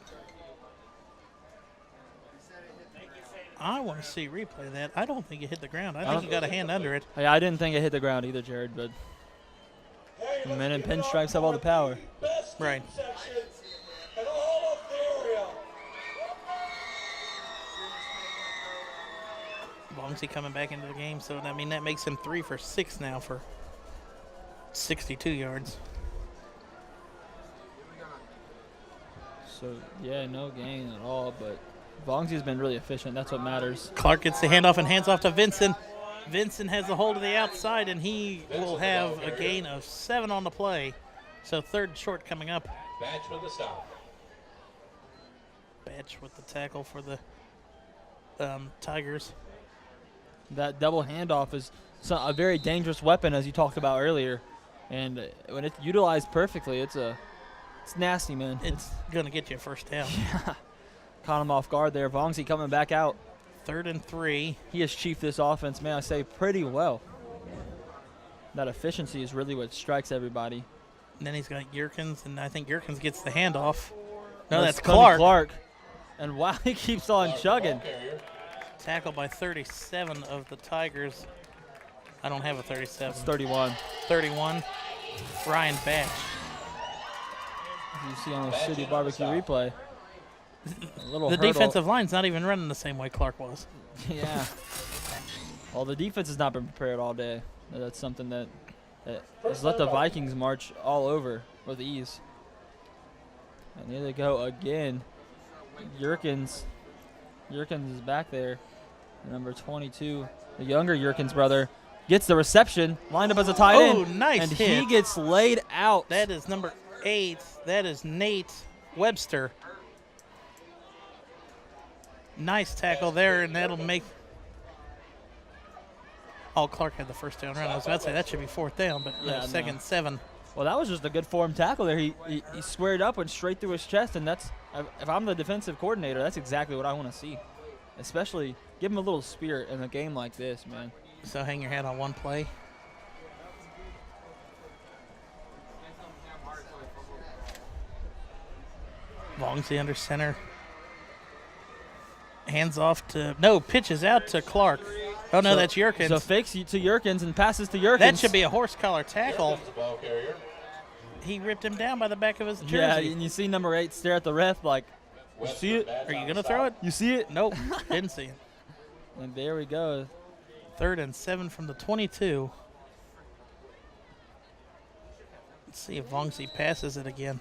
I want to see a replay of that. I don't think it hit the ground. I think he got a hand under it. Yeah, I didn't think it hit the ground either, Jared, but the men in pinstripes have all the power. Right. Vongzi coming back into the game, so I mean that makes him 3 for 6 now for 62 yards. So, yeah, no gain at all, but Vongzi's been really efficient. That's what matters. Clark gets the handoff and hands off to Vincent. Vincent has the hold of the outside, and he will have a gain of 7 on the play. So 3rd short coming up. Batch with the stop. Batch with the tackle for the Tigers. That double handoff is a very dangerous weapon, as you talked about earlier. And when it's utilized perfectly, it's nasty, man. It's going to get you a first down. Yeah. Caught him off guard there. Vongzi coming back out. 3rd and 3. He has chiefed this offense, may I say, pretty well. That efficiency is really what strikes everybody. And then he's got Yerkins, and I think Yerkins gets the handoff. No, that's Tony Clark. And wow, he keeps on chugging. Tackled by 37 of the Tigers. I don't have a 37. It's 31. 31. Ryan Batch. You see on the City Barbecue replay. The defensive line's not even running the same way Clark was. Yeah. Well, the defense has not been prepared all day. That's something that has let the Vikings march all over with ease. And here they go again. Yerkins is back there. Number 22, the younger Yerkins brother, gets the reception, lined up as a tight end. Oh, nice and hit. He gets laid out. That is number 8. That is Nate Webster. Nice tackle there, and that'll make. Oh, Clark had the first down run. I was about to say that should be 4th down, but Yeah, 2nd and 7. Well, that was just a good form tackle there. He squared up, went straight through his chest, and that's, if I'm the defensive coordinator, that's exactly what I want to see. Especially give him a little spirit in a game like this, man. So hang your hat on one play. Vongzi under center. Hands off to, no, pitches out to Clark. Oh, no, that's Yerkins. So fakes to Yerkins and passes to Yerkins. That should be a horse collar tackle. He ripped him down by the back of his jersey. Yeah, and you see number 8 stare at the ref like, you see it? Are you going to throw it? You see it? Nope, didn't see it. And there we go. 3rd and 7 from the 22. Let's see if Vongzi passes it again.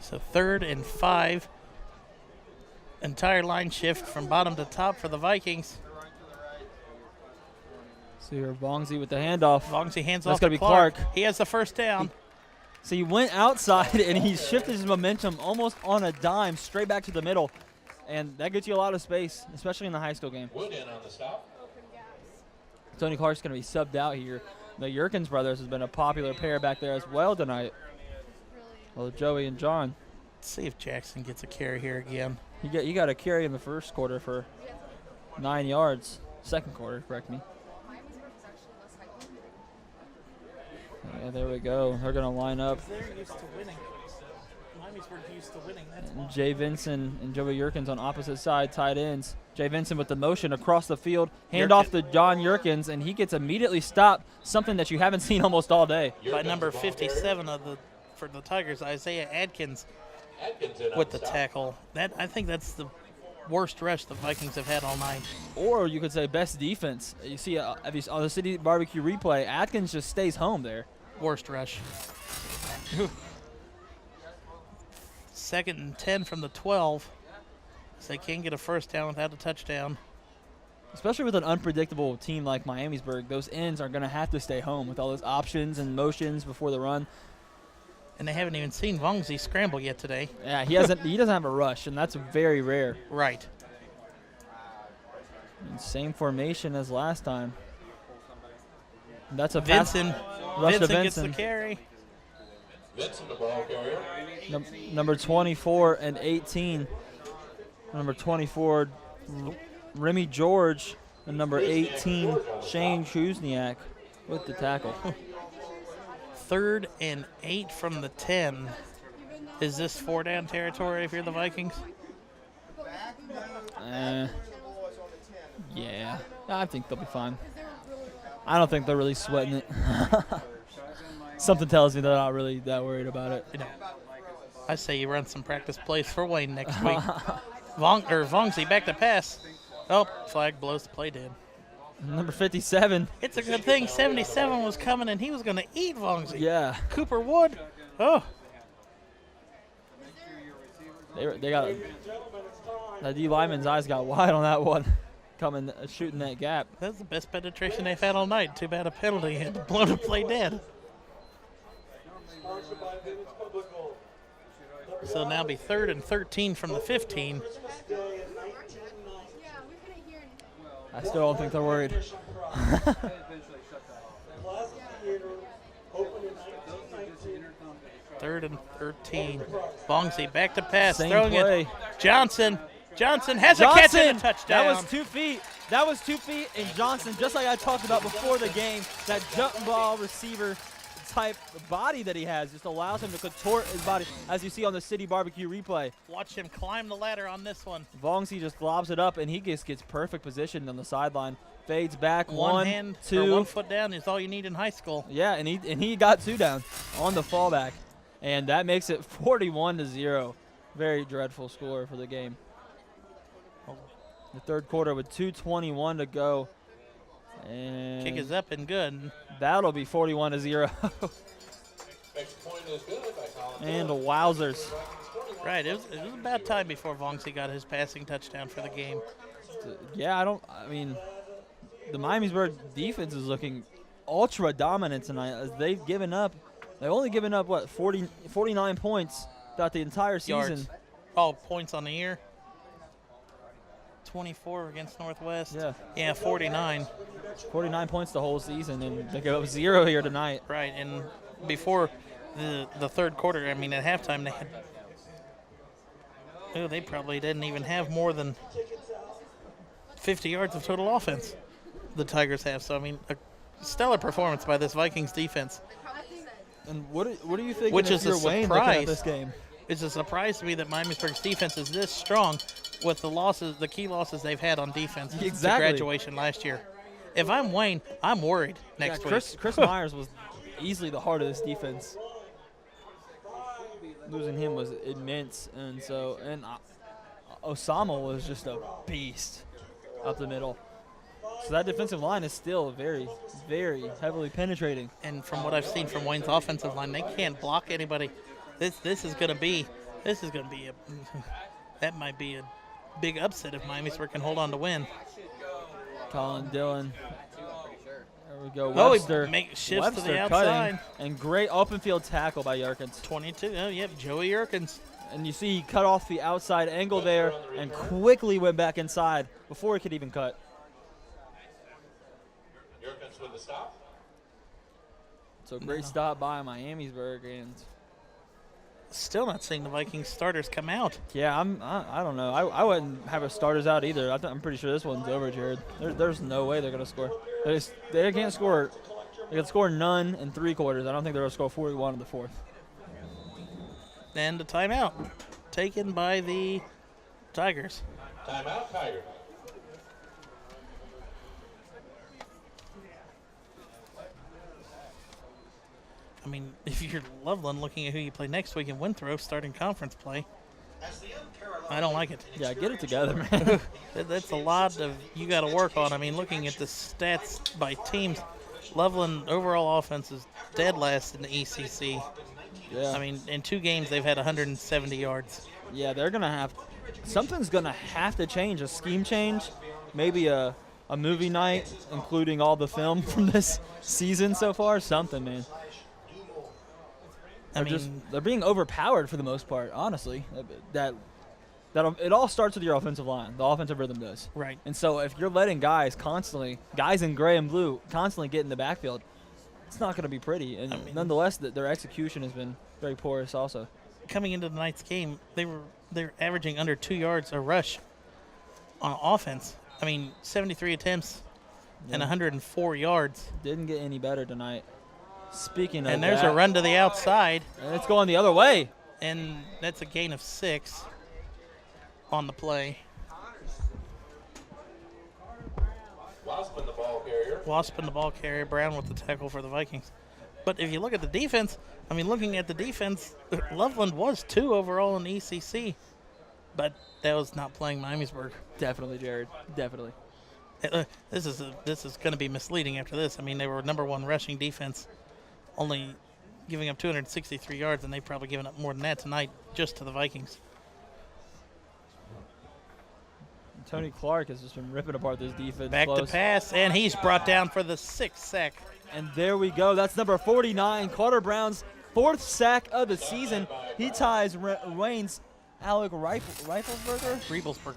So 3rd and 5. Entire line shift from bottom to top for the Vikings. So here, Vongzi with the handoff. Vongzi hands That's off gonna to be Clark. He has the first down. So he went outside and he shifted his momentum almost on a dime straight back to the middle. And that gets you a lot of space, especially in the high school game. Wood in on the stop. Tony Clark's going to be subbed out here. The Yerkins brothers has been a popular pair back there as well tonight. Well, Joey and John. Let's see if Jackson gets a carry here again. You got a carry in the first quarter for 9 yards. Second quarter, correct me. Yeah, there we go. They're going to line up. They're used to winning. Miamisburg used to winning. That's why. Jay Vinson and Joey Yerkins on opposite side, tight ends. Jay Vinson with the motion across the field. Hand off to John Yerkins, and he gets immediately stopped, something that you haven't seen almost all day. By number 57 for the Tigers, Isaiah Adkins with the tackle. I think that's the worst rush the Vikings have had all night. Or you could say best defense. You see on the City Barbecue replay, Atkins just stays home there. Worst rush. 2nd and 10 from the 12. So they can't get a first down without a touchdown. Especially with an unpredictable team like Miamisburg, those ends are going to have to stay home with all those options and motions before the run. And they haven't even seen Vongzi scramble yet today. Yeah, he doesn't have a rush, and that's very rare. Right. And same formation as last time. And that's a Vincent. Rush to Vincent gets the Vincent. carry. Vincent, the ball carrier. Number 24 and 18. Number 24, Remy George, and number 18, Shane Chuzniak with the tackle. 3rd and 8 from the 10. Is this 4-down territory if you're the Vikings? Yeah, I think they'll be fine. I don't think they're really sweating it. Something tells me they're not really that worried about it. I say you run some practice plays for Wein next week. Vongzi back to pass. Oh, flag blows the play dead. Number 57. It's a good thing 77 was coming and he was going to eat Vongzi. Yeah. Cooper Wood. Oh. They got the D lineman's eyes got wide on that one, coming shooting that gap. That's the best penetration they've had all night. Too bad a penalty had to blow the play dead. So now be 3rd and 13 from the 15. I still don't think they're worried. 3rd and 13. Vongzi back to pass. Same throwing play. it. Johnson has a catch and a touchdown. That was 2 feet. That was 2 feet. And Johnson, just like I talked about before the game, that jump ball receiver type body that he has just allows him to contort his body, as you see on the City Barbecue replay. Watch him climb the ladder on this one. Vongzi just globs it up, and he just gets perfect position on the sideline. Fades back, One hand, 2. or 1 foot down is all you need in high school. Yeah, and he got 2 down on the fallback, and that makes it 41-0. Very dreadful score for the game. The 3rd quarter with 2:21 to go, and Kick is up and good. that'll be 41-0. And wowzers. Right, it was about time before Vongzi got his passing touchdown for the game. Yeah, I mean, the Miamisburg defense is looking ultra dominant tonight, as they've only given up, what, 49 points throughout the entire season. Yards. Oh, points on the year. 24 against Northwest. Yeah, 49. 49 points the whole season, and they go up 0 here tonight. Right, and before the 3rd quarter, I mean, at halftime, they probably didn't even have more than 50 yards of total offense. The Tigers have. So, I mean, a stellar performance by this Vikings defense. And what do you think? Which is a Wein looking at this game? It's a surprise to me that Miamisburg's defense is this strong with the key losses they've had on defense since the graduation last year. If I'm Wein, I'm worried next week. Chris Myers was easily the heart of this defense. Losing him was immense, and Osama was just a beast up the middle. So that defensive line is still very, very heavily penetrating. And from what I've seen from Wayne's offensive line, they can't block anybody. This is going to be that might be a big upset if Miamisburg can hold on to win. Colin Dillon. There we go. Oh, Webster. he shifts to the Webster outside. Cutting, and great open field tackle by Yerkins. 22. Oh, yep, Joey Yerkins. And you see he cut off the outside angle there and quickly went back inside before he could even cut. Yerkins with the stop. So great stop by Miamisburg, and Still not seeing the Vikings starters come out. Yeah, I don't know. I wouldn't have a starters out either. I'm pretty sure this one's over, Jared. There's no way they're going to score. They can't score. They can score none in 3 quarters. I don't think they're going to score 41 in the 4th. And a timeout taken by the Tigers. Timeout, Tigers. I mean, if you're Loveland looking at who you play next week in Winthrop starting conference play, I don't like it. Yeah, get it together, man. That's a lot of you got to work on. I mean, looking at the stats by teams, Loveland overall offense is dead last in the ECC. Yeah. I mean, in 2 games they've had 170 yards. Yeah, they're going to have – something's going to have to change, a scheme change, maybe a movie night, including all the film from this season so far, something, man. They're being overpowered for the most part, honestly. It all starts with your offensive line. The offensive rhythm does. Right. And so if you're letting guys in gray and blue, constantly get in the backfield, it's not going to be pretty. And nonetheless, their execution has been very porous also. Coming into tonight's game, they're averaging under 2 yards a rush on offense. I mean, 73 attempts and 104 yards. Didn't get any better tonight. Speaking of and there's a run to the outside. And it's going the other way. And that's a gain of 6 on the play. Wasp in the ball carrier. Wasp in the ball carrier. Brown with the tackle for the Vikings. But if you look at the defense, I mean, looking at the defense, Loveland was 2 overall in the ECC. But that was not playing Miamisburg. Definitely, Jared. Definitely. This is going to be misleading after this. I mean, they were #1 rushing defense, only giving up 263 yards, and they've probably given up more than that tonight just to the Vikings. Tony Clark has just been ripping apart this defense. Back to pass, and he's brought down for the 6th sack. And there we go. That's number 49, Carter Brown's 4th sack of the season. He ties Wayne's Alec Riefelsberger?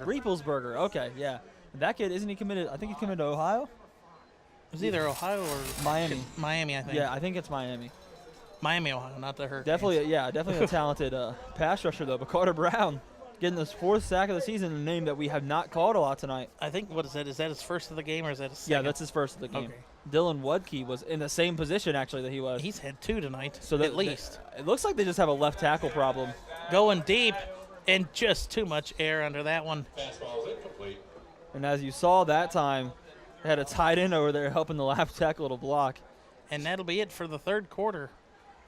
Riefelsberger. Okay, yeah. That kid, isn't he committed? I think he's committed to Ohio. It was either Ohio or Miami. Miami, I think. Yeah, I think it's Miami. Miami, Ohio, not the Hurricanes. Definitely a talented pass rusher, though. But Carter Brown getting his 4th sack of the season, a name that we have not called a lot tonight. I think, what is that? Is that his first of the game or is that his second? Yeah, that's his first of the game. Okay. Dylan Wudke was in the same position, actually, that he was. He's had 2 tonight, so at least. It looks like they just have a left tackle problem. Going deep, and just too much air under that one. Fastball is incomplete. And as you saw that time, they had a tight end over there helping the left tackle to block. And that'll be it for the 3rd quarter.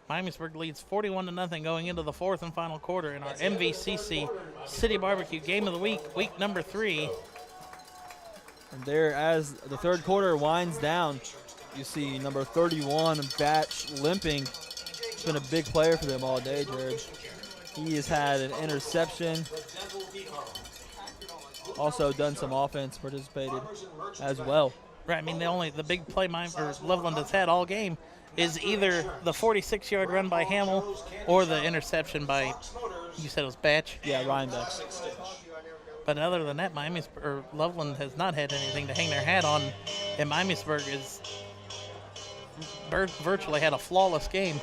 Miamisburg leads 41-0 going into the 4th and final quarter in our MVCC City Barbecue Game of the Week, week number 3. And there, as the 3rd quarter winds down, you see number 31, Batch, limping. It's been a big player for them all day, Jared. He has had an interception. Also done some offense, participated as well. Right, I mean, the big play Loveland has had all game is either the 46-yard run by Hamill or the interception by, you said it was Batch? Yeah, Ryan Batch. But other than that, Loveland has not had anything to hang their hat on, and Miamisburg is virtually had a flawless game.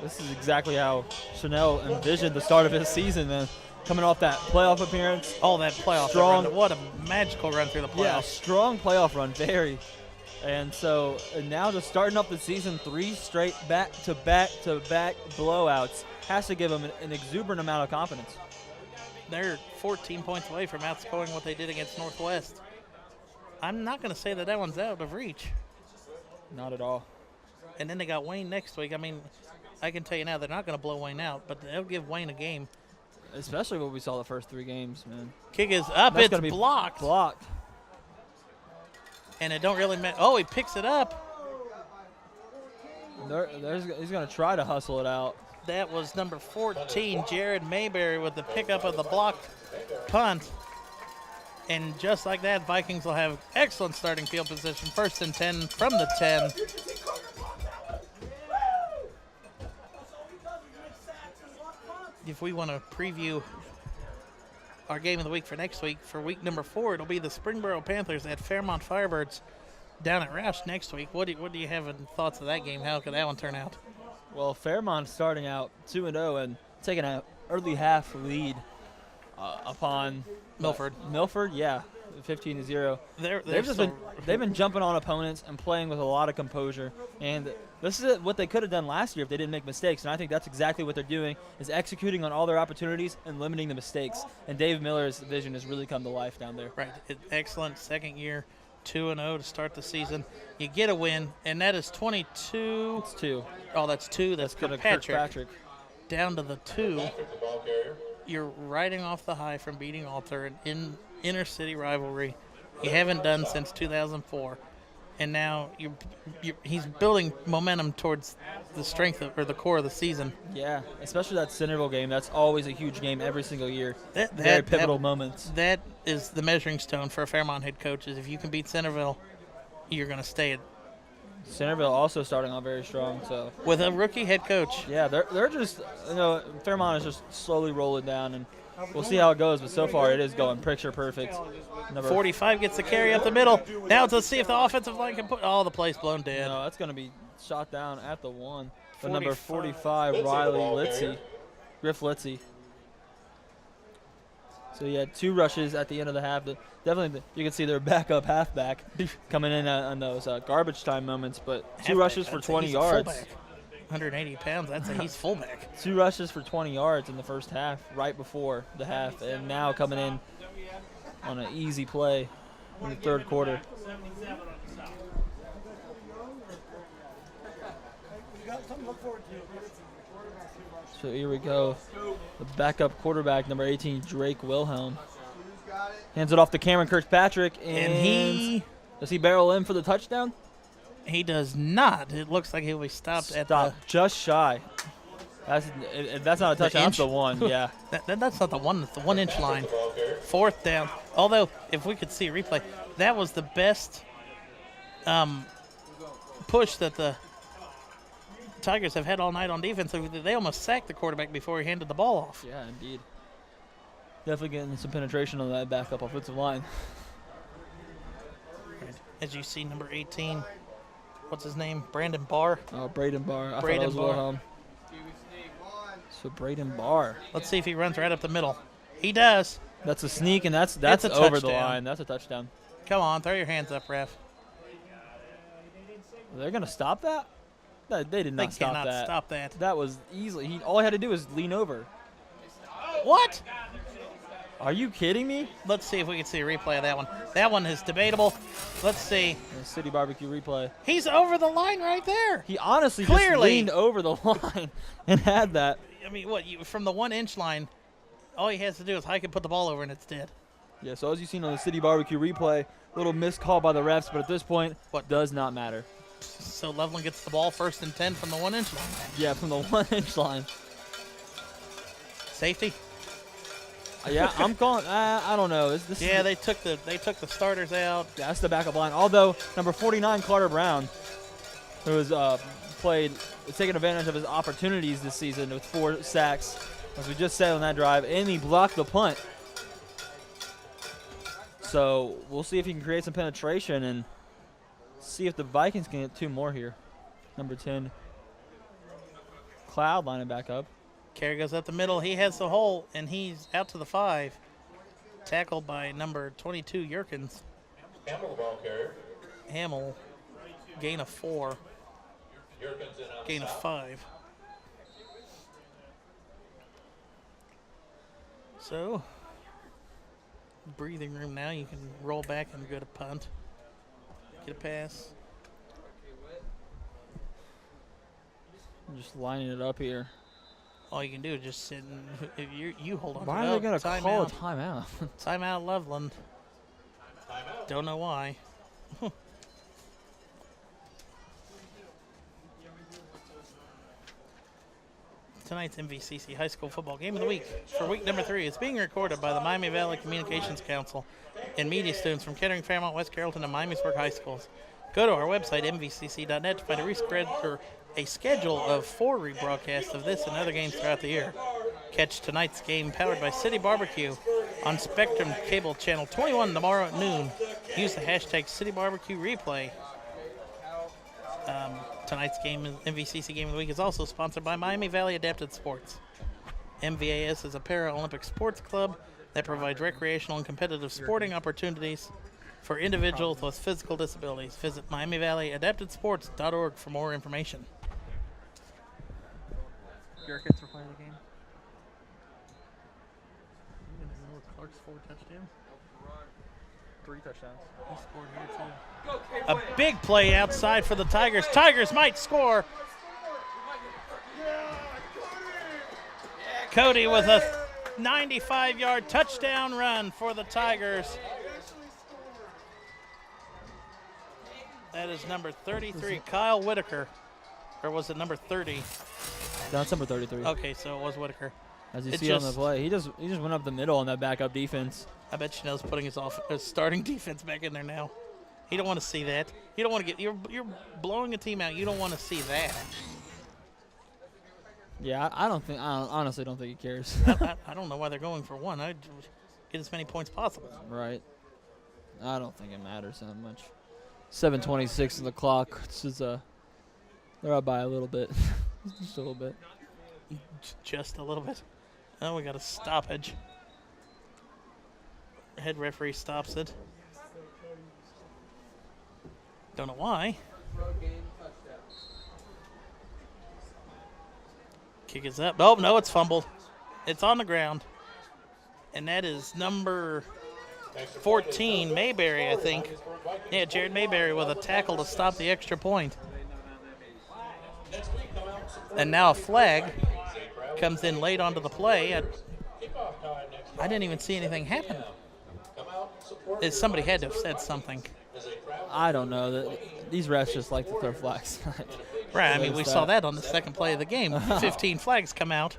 This is exactly how Chanel envisioned the start of his season, man. Coming off that playoff appearance. Oh, that playoff run. What a magical run through the playoffs. Yeah, strong playoff run, very. And so now just starting up the season, 3 straight back-to-back-to-back blowouts has to give them an exuberant amount of confidence. They're 14 points away from outscoring what they did against Northwest. I'm not going to say that one's out of reach. Not at all. And then they got Wein next week. I mean, I can tell you now they're not going to blow Wein out, but they'll give Wein a game. Especially what we saw the first 3 games, man. Kick is up. It's blocked. Blocked. And it don't really matter. Oh, he picks it up. He's going to try to hustle it out. That was number 14, Jared Mayberry, with the pickup of the blocked punt. And just like that, Vikings will have excellent starting field position. 1st and 10 from the 10. If we want to preview our game of the week for next week, for week number 4, it'll be the Springboro Panthers at Fairmont Firebirds down at Roush next week. What do you have in thoughts of that game? How could that one turn out? Well, Fairmont starting out 2-0 and taking an early half lead upon Milford. Milford, yeah, 15-0. They've Been jumping on opponents and playing with a lot of composure. And this is what they could have done last year if they didn't make mistakes. And I think that's exactly what they're doing, is executing on all their opportunities and limiting the mistakes. And Dave Miller's vision has really come to life down there. Right. Excellent second year, 2-0 to start the season. You get a win, and that is 22. It's 2. Oh, that's 2. That's Kirkpatrick. Kirkpatrick. Down to the 2. You're riding off the high from beating Alter in inner city rivalry. You haven't done since 2004. And now he's building momentum towards the strength or the core of the season. Yeah, especially that Centerville game. That's always a huge game every single year. Very pivotal moments. That is the measuring stone for a Fairmont head coach. Is if you can beat Centerville, you're going to stay at. Centerville also starting off very strong. So with a rookie head coach. Yeah, they're just Fairmont is just slowly rolling down, and we'll see how it goes. But so far, it is going picture perfect. Number 45 gets the carry up the middle. Now let's see if the offensive line can put. Oh, the play's blown dead. No, that's going to be shot down at the 1. But number 45, Riley Griff Litzy. So he had 2 rushes at the end of the half. Definitely, you can see their backup halfback coming in on those garbage time moments. But 2 rushes for 20 yards. 180 pounds. I'd say he's fullback. 2 rushes for 20 yards in the first half, right before the half, and now coming in on an easy play in the third quarter. So here we go. The backup quarterback, number 18, Drake Wilhelm. Hands it off to Cameron Kirkpatrick, and does he barrel in for the touchdown? He does not. It looks like he'll be stopped at the just shy. If that's not a touchdown, that's the 1, yeah. That's not the 1. It's the 1-inch line. 4th down. Although, if we could see a replay, that was the best push that the Tigers have had all night on defense. They almost sacked the quarterback before he handed the ball off. Yeah, indeed. Definitely getting some penetration on that backup offensive line. As you see, number 18, what's his name? Brandon Barr. Oh, Braden Barr. I Braden thought it was Wilhelm. So Braden Barr. Let's see if he runs right up the middle. He does. That's a sneak, and that's a over the touchdown. line. That's a touchdown. Come on, throw your hands up, ref. They're going to stop that? No, they did not stop that. They cannot stop that. That was easily. All he had to do was lean over. What? Are you kidding me? Let's see if we can see a replay of that one. That one is debatable. Let's see. The City Barbecue replay. He's over the line right there. He honestly just leaned over the line and had that. I mean, from the 1-inch line, all he has to do is hike and put the ball over, and it's dead. Yeah, so as you've seen on the City Barbecue replay, little missed call by the refs, but at this point, does not matter. So Loveland gets the ball 1st and 10 from the 1-inch line. Yeah, from the 1-inch line. Safety? Yeah, I'm calling. I don't know. They took the starters out. Yeah, that's the backup line. Although number 49, Carter Brown, who has taken advantage of his opportunities this season with 4 sacks, as we just said on that drive, and he blocked the punt. So we'll see if he can create some penetration and see if the Vikings can get 2 more here. Number 10, Cloud lining back up. Carry goes up the middle. He has the hole, and he's out to the 5. Tackled by number 22, Yerkins. Hamill, ball carrier. Hamill, gain of 4. Gain of 5. So, breathing room now. You can roll back and go to punt. Get a pass. I'm just lining it up here. All you can do is just sit and if you hold on. Why are they going to call a timeout? Timeout, Loveland. Don't know why. Tonight's MVCC High School Football Game of the Week for week number 3 is being recorded by the Miami Valley Communications Council and media students from Kettering, Fairmont, West Carrollton, and Miamisburg High Schools. Go to our website, mvcc.net, to find a schedule of 4 rebroadcasts of this and other games throughout the year. Catch tonight's game powered by City Barbecue on Spectrum Cable Channel 21 tomorrow at noon. Use the hashtag CityBarbecueReplay. Tonight's game, MVCC Game of the Week, is also sponsored by Miami Valley Adapted Sports. MVAS is a Paralympic sports club that provides recreational and competitive sporting opportunities for individuals with physical disabilities. Visit MiamiValleyAdaptedSports.org for more information. Gherkins were playing the game. Clark's 4 touchdowns. 3 touchdowns. He scored here, too. A big play outside for the Tigers. Tigers might score. Cody with a 95-yard touchdown run for the Tigers. That is number 33, Kyle Whitaker. Or was it number 30? That's number 33. Okay, so it was Whitaker. As you see on the play, he just went up the middle on that backup defense. I bet Chanel's putting his starting defense back in there now. You don't want to see that. You don't want to get you're blowing a team out. You don't want to see that. Yeah, I honestly don't think he cares. I don't know why they're going for 1. I'd get as many points possible. Right. I don't think it matters that much. 7:26 on the clock. This is they're up by a little bit. Just a little bit. Just a little bit. Oh, we got a stoppage. Head referee stops it. Don't know why. Kick is up. Oh, no, it's fumbled. It's on the ground. And that is number 14, Mayberry, I think. Yeah, Jared Mayberry with a tackle to stop the extra point. And now a flag comes in late onto the play. I didn't even see anything happen. Somebody had to have said something. I don't know. These refs just like to throw flags. Right, I mean, we saw that on the second play of the game. 15 flags come out.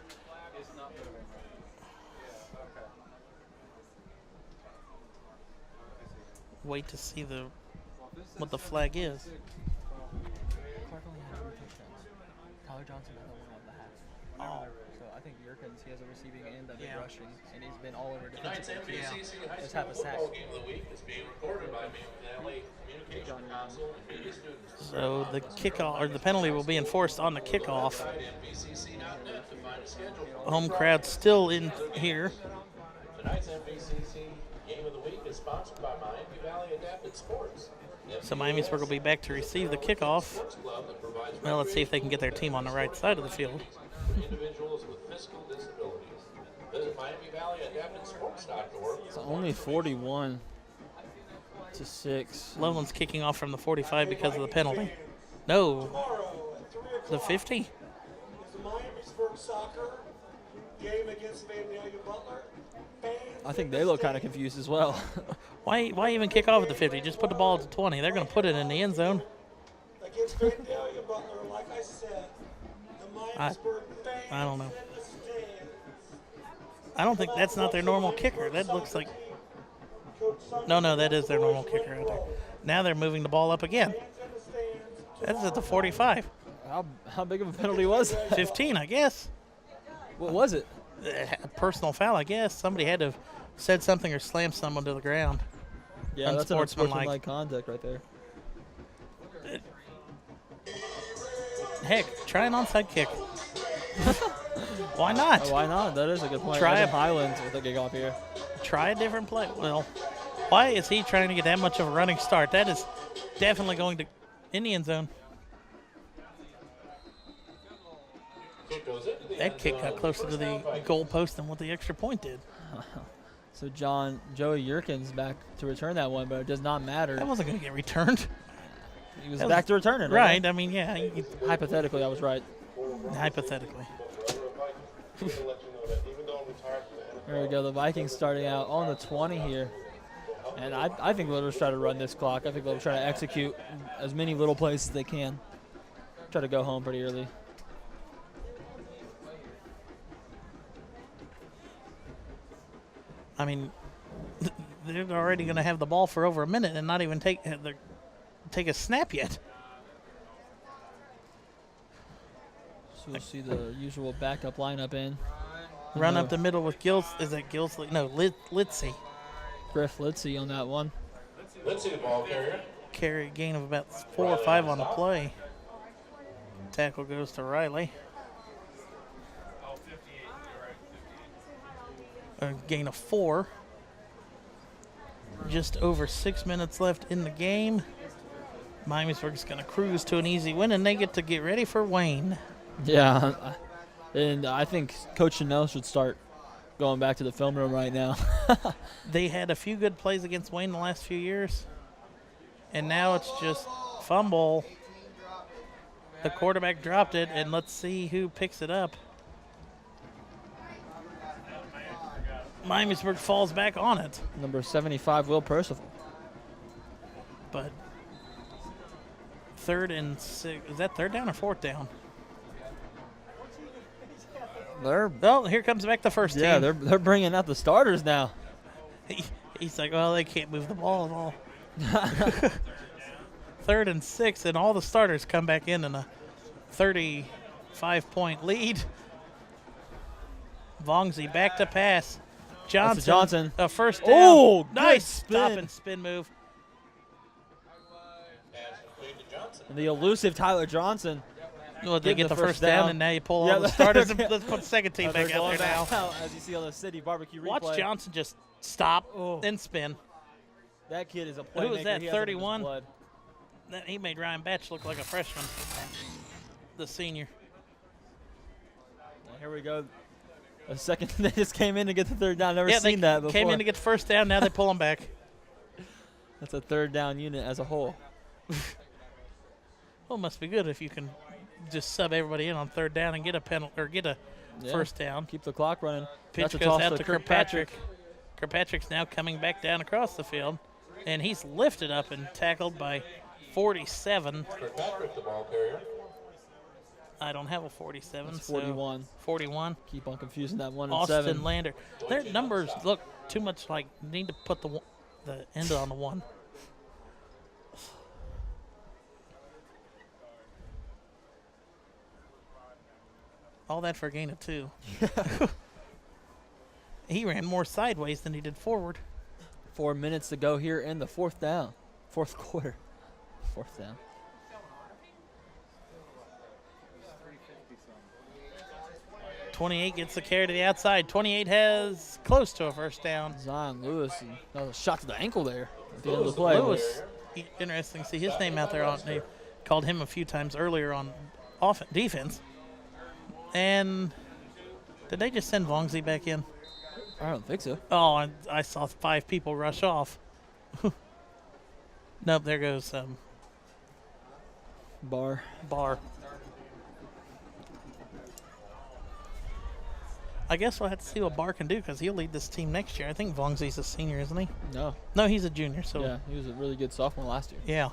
Wait to see what the flag is. Tyler Johnson had one on the half. So I think Yerkins, he has a receiving and a big rushing, and he's been all over defensive. Just have a sack. So the kickoff or the penalty will be enforced on the kickoff. Home crowd still in here. Tonight's MVCC Game of the Week is sponsored by Miami Valley Adapted Sports. So Miamisburg will be back to receive the kickoff. Well, let's see if they can get their team on the right side of the field. Individuals with physical disabilities. Visit MiamiValleyAdaptedSports.org. It's only 41-6. Loveland's kicking off from the 45 because of the penalty. No. The 50? Is the Miamisburg soccer game against Vandalia Butler. I think they look kind of confused as well. Why even kick off at the 50? Just put the ball at the 20. They're going to put it in the end zone. Against Vandalia Butler, like I said, the Miamisburg fans I don't know. in the stands. I don't think that's not their normal kicker. That looks like... No, that is their normal kicker right there. Now they're moving the ball up again. That's at the 45. How big of a penalty was it? 15, I guess. What was it? A personal foul, I guess. Somebody had to have said something or slammed someone to the ground. Yeah, that's an Unsportsmanlike. unsportsmanlike conduct right there. Heck, try an onside kick. Why not? Why not? That is a good point. Try Imagine it. Highlands with a kick off here. Try a different play. Well, why is he trying to get that much of a running start? That is definitely going to in the end zone. That kick got closer to the goal post than what the extra point did. So Joey Yerkins back to return that one, but it does not matter. That wasn't going to get returned. He was back to return it. Right. I mean, yeah. Hypothetically, I was right. Hypothetically. There we go. The Vikings starting out on the 20 here. And I think they'll just try to run this clock. I think they'll try to execute as many little plays as they can. Try to go home pretty early. I mean, they're already going to have the ball for over a minute and not even take a snap yet. So we'll see the usual backup lineup in. Run up the middle with Gills. Is that Gilsley? No, Litzy. Griff Litzy on that one. Litzy, the ball carrier. Carry gain of about 4 or 5 on the play. Tackle goes to Riley. A gain of 4. Just over 6 minutes left in the game. Miamisburg's going to cruise to an easy win, and they get to get ready for Wein. Yeah, and I think Coach Chanel should start going back to the film room right now. They had a few good plays against Wein the last few years, and now it's just fumble. The quarterback dropped it, and let's see who picks it up. Miamisburg falls back on it. Number 75, Will Percival. But 3rd and 6. Is that 3rd down or 4th down? Oh, here comes back the first team. Yeah, they're bringing out the starters now. He's like, well, they can't move the ball at all. 3rd and 6, and all the starters come back in a 35-point lead. Vongzi back to pass. Johnson. A first down. Oh, nice spin. stop and spin move. And the elusive Tyler Johnson. Well, they get the first down, and now you pull all the starters. And let's put the second team back out there now. As you see on the City Barbecue replay. Watch Johnson just stop and spin. That kid is a playmaker. Who was that, He has it in his 31? blood. He made Ryan Batch look like a freshman, the senior. Here we go. A second, they just came in to get the 3rd down. Never Yeah, seen that before. Came in to get the first down. Now they pull them back. That's a 3rd down unit as a whole. Well, it must be good if you can just sub everybody in on 3rd down and get a penalty or get a first down. Keep the clock running. Pitch goes out to Kirkpatrick. Kirkpatrick's now coming back down across the field, and he's lifted up and tackled by 47. Kirkpatrick, the ball carrier. I don't have a 47. It's 41. 41. Keep on confusing that 1 and Austin 7. Lander. Their numbers look too much like need to put the end on the 1. All that for a gain of 2. He ran more sideways than he did forward. 4 minutes to go here in the 4th down. 4th quarter. 4th down. .28 gets the carry to the outside. 28 has close to a first down. Zion Lewis. That was a shot to the ankle there at the end of the play. Lewis, interesting to see his name out there. They called him a few times earlier on defense. And did they just send Vongzi back in? I don't think so. Oh, I saw 5 people rush off. Nope, there goes Barr. I guess we'll have to see what Barr can do because he'll lead this team next year. I think Vongzi's a senior, isn't he? No. No, he's a junior. So Yeah, he was a really good sophomore last year. Yeah.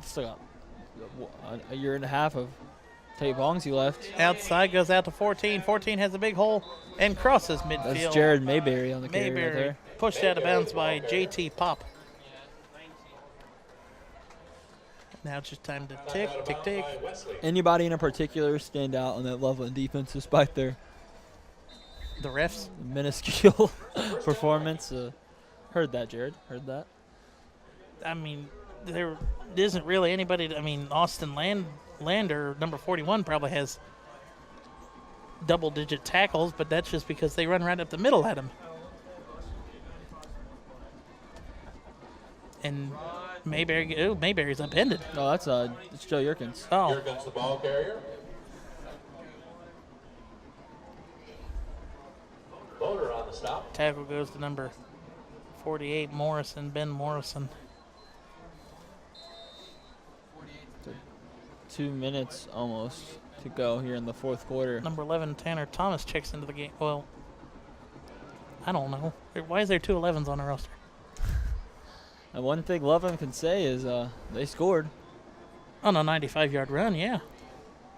Still got a year and a half of Tate Vongzi left. Outside goes out to 14. 14 has a big hole and crosses midfield. That's Jared Mayberry on the carry right there. Pushed out of bounds by JT Pop. Now it's just time to tick. Anybody in particular stand out on that Loveland defense despite their the refs minuscule performance? Heard that, Jared. Heard that. I mean, there isn't really anybody. Austin Lander, number 41, probably has double-digit tackles, but that's just because they run right up the middle at him. And Mayberry's upended. No, it's Joe Yerkins. Oh. Yerkins, the ball carrier. Voter on the stop. Tackle goes to number 48, Ben Morrison. 2 minutes almost to go here in the 4th quarter. Number 11, Tanner Thomas checks into the game. Well, I don't know. Why is there 2 11s on the roster? And one thing Loveland can say is they scored. On a 95-yard run, yeah.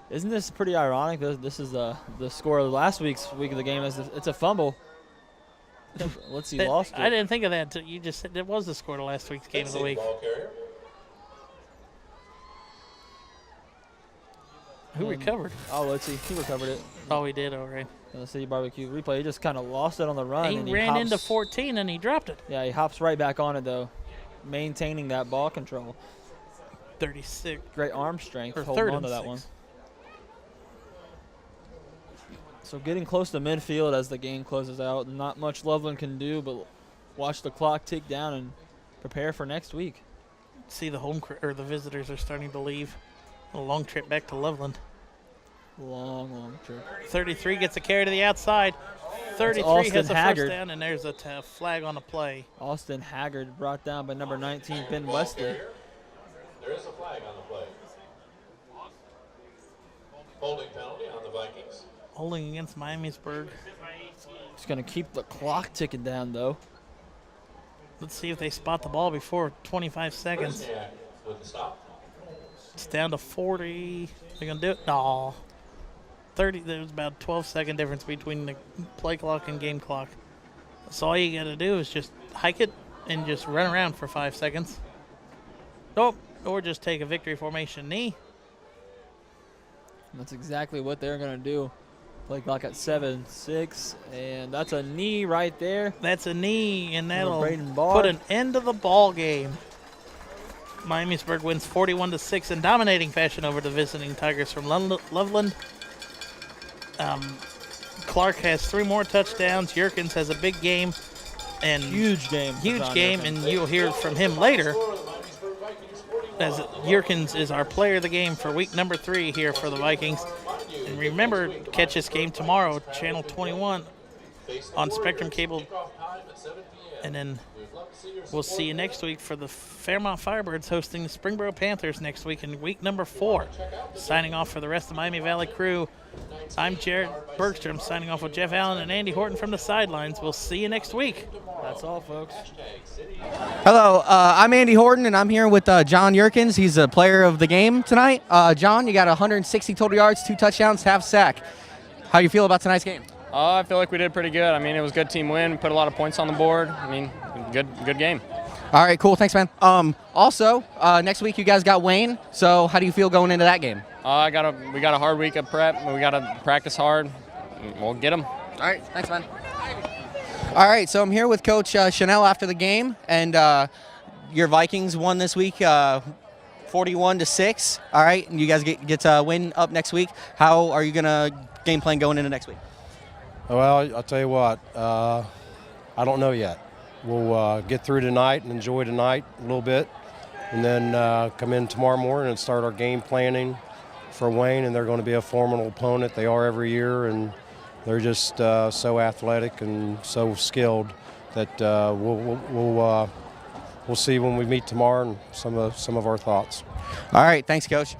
Isn't this pretty ironic? This is the score of last week of the game. It's a fumble. Let's see, lost it. I didn't think of that until you just said it was the score of last week's game of the week. Who recovered? Oh, let's see. He recovered it. Oh, he did. All right. In the City Barbecue replay, he just kind of lost it on the run. He ran into 14 and he dropped it. Yeah, he hops right back on it though, maintaining that ball control. 36. Great arm strength. Or holding 3rd on to and that one. 6. So getting close to midfield as the game closes out. Not much Loveland can do but watch the clock tick down and prepare for next week. See the the visitors are starting to leave. A long trip back to Loveland. Long trip. 33 gets a carry to the outside. 33 has a first down, and there's a flag on the play. Austin Haggard brought down by number 19, Ben Wesley. There is a flag on the play. Holding penalty on the Vikings. Holding against Miamisburg. Just going to keep the clock ticking down, though. Let's see if they spot the ball before 25 seconds. With the stop. It's down to 40. They're going to do it? No. 30. There's about a 12-second difference between the play clock and game clock. So all you got to do is just hike it and just run around for 5 seconds. Nope. Or just take a victory formation knee. That's exactly what they're going to do. Play clock at 7-6, and that's a knee right there. That's a knee, and that'll Braden Barr. put an end to the ball game. Miamisburg wins 41-6 in dominating fashion over the visiting Tigers from Loveland. Clark has 3 more touchdowns. Yerkins has a big game. And huge game, and you'll hear from him later. As Yerkins is our player of the game for week number 3 here for the Vikings. And remember, catch this game tomorrow, Channel 21 on Spectrum Cable. And then we'll see you next week for the Fairmont Firebirds hosting the Springboro Panthers next week in week number 4. Signing off for the rest of the Miami Valley crew, I'm Jared Bergstrom, signing off with Jeff Allen and Andy Horton from the sidelines. We'll see you next week. That's all, folks. Hello, I'm Andy Horton, and I'm here with John Yerkins. He's a player of the game tonight. John, you got 160 total yards, 2 touchdowns, half sack. How do you feel about tonight's game? I feel like we did pretty good. I mean, it was a good team win. Put a lot of points on the board. I mean, good game. All right, cool. Thanks, man. Also, next week you guys got Wein. So how do you feel going into that game? We got a hard week of prep. We got to practice hard. We'll get them. All right, thanks, man. All right, so I'm here with Coach Chanel after the game, and your Vikings won this week 41-6. All right, and you guys get to win up next week. How are you gonna game plan going into next week? Well, I'll tell you what, I don't know yet. We'll get through tonight and enjoy tonight a little bit, and then come in tomorrow morning and start our game planning for Wein, and they're going to be a formidable opponent. They are every year, and they're just so athletic and so skilled that we'll see when we meet tomorrow and some of our thoughts. All right, thanks, Coach.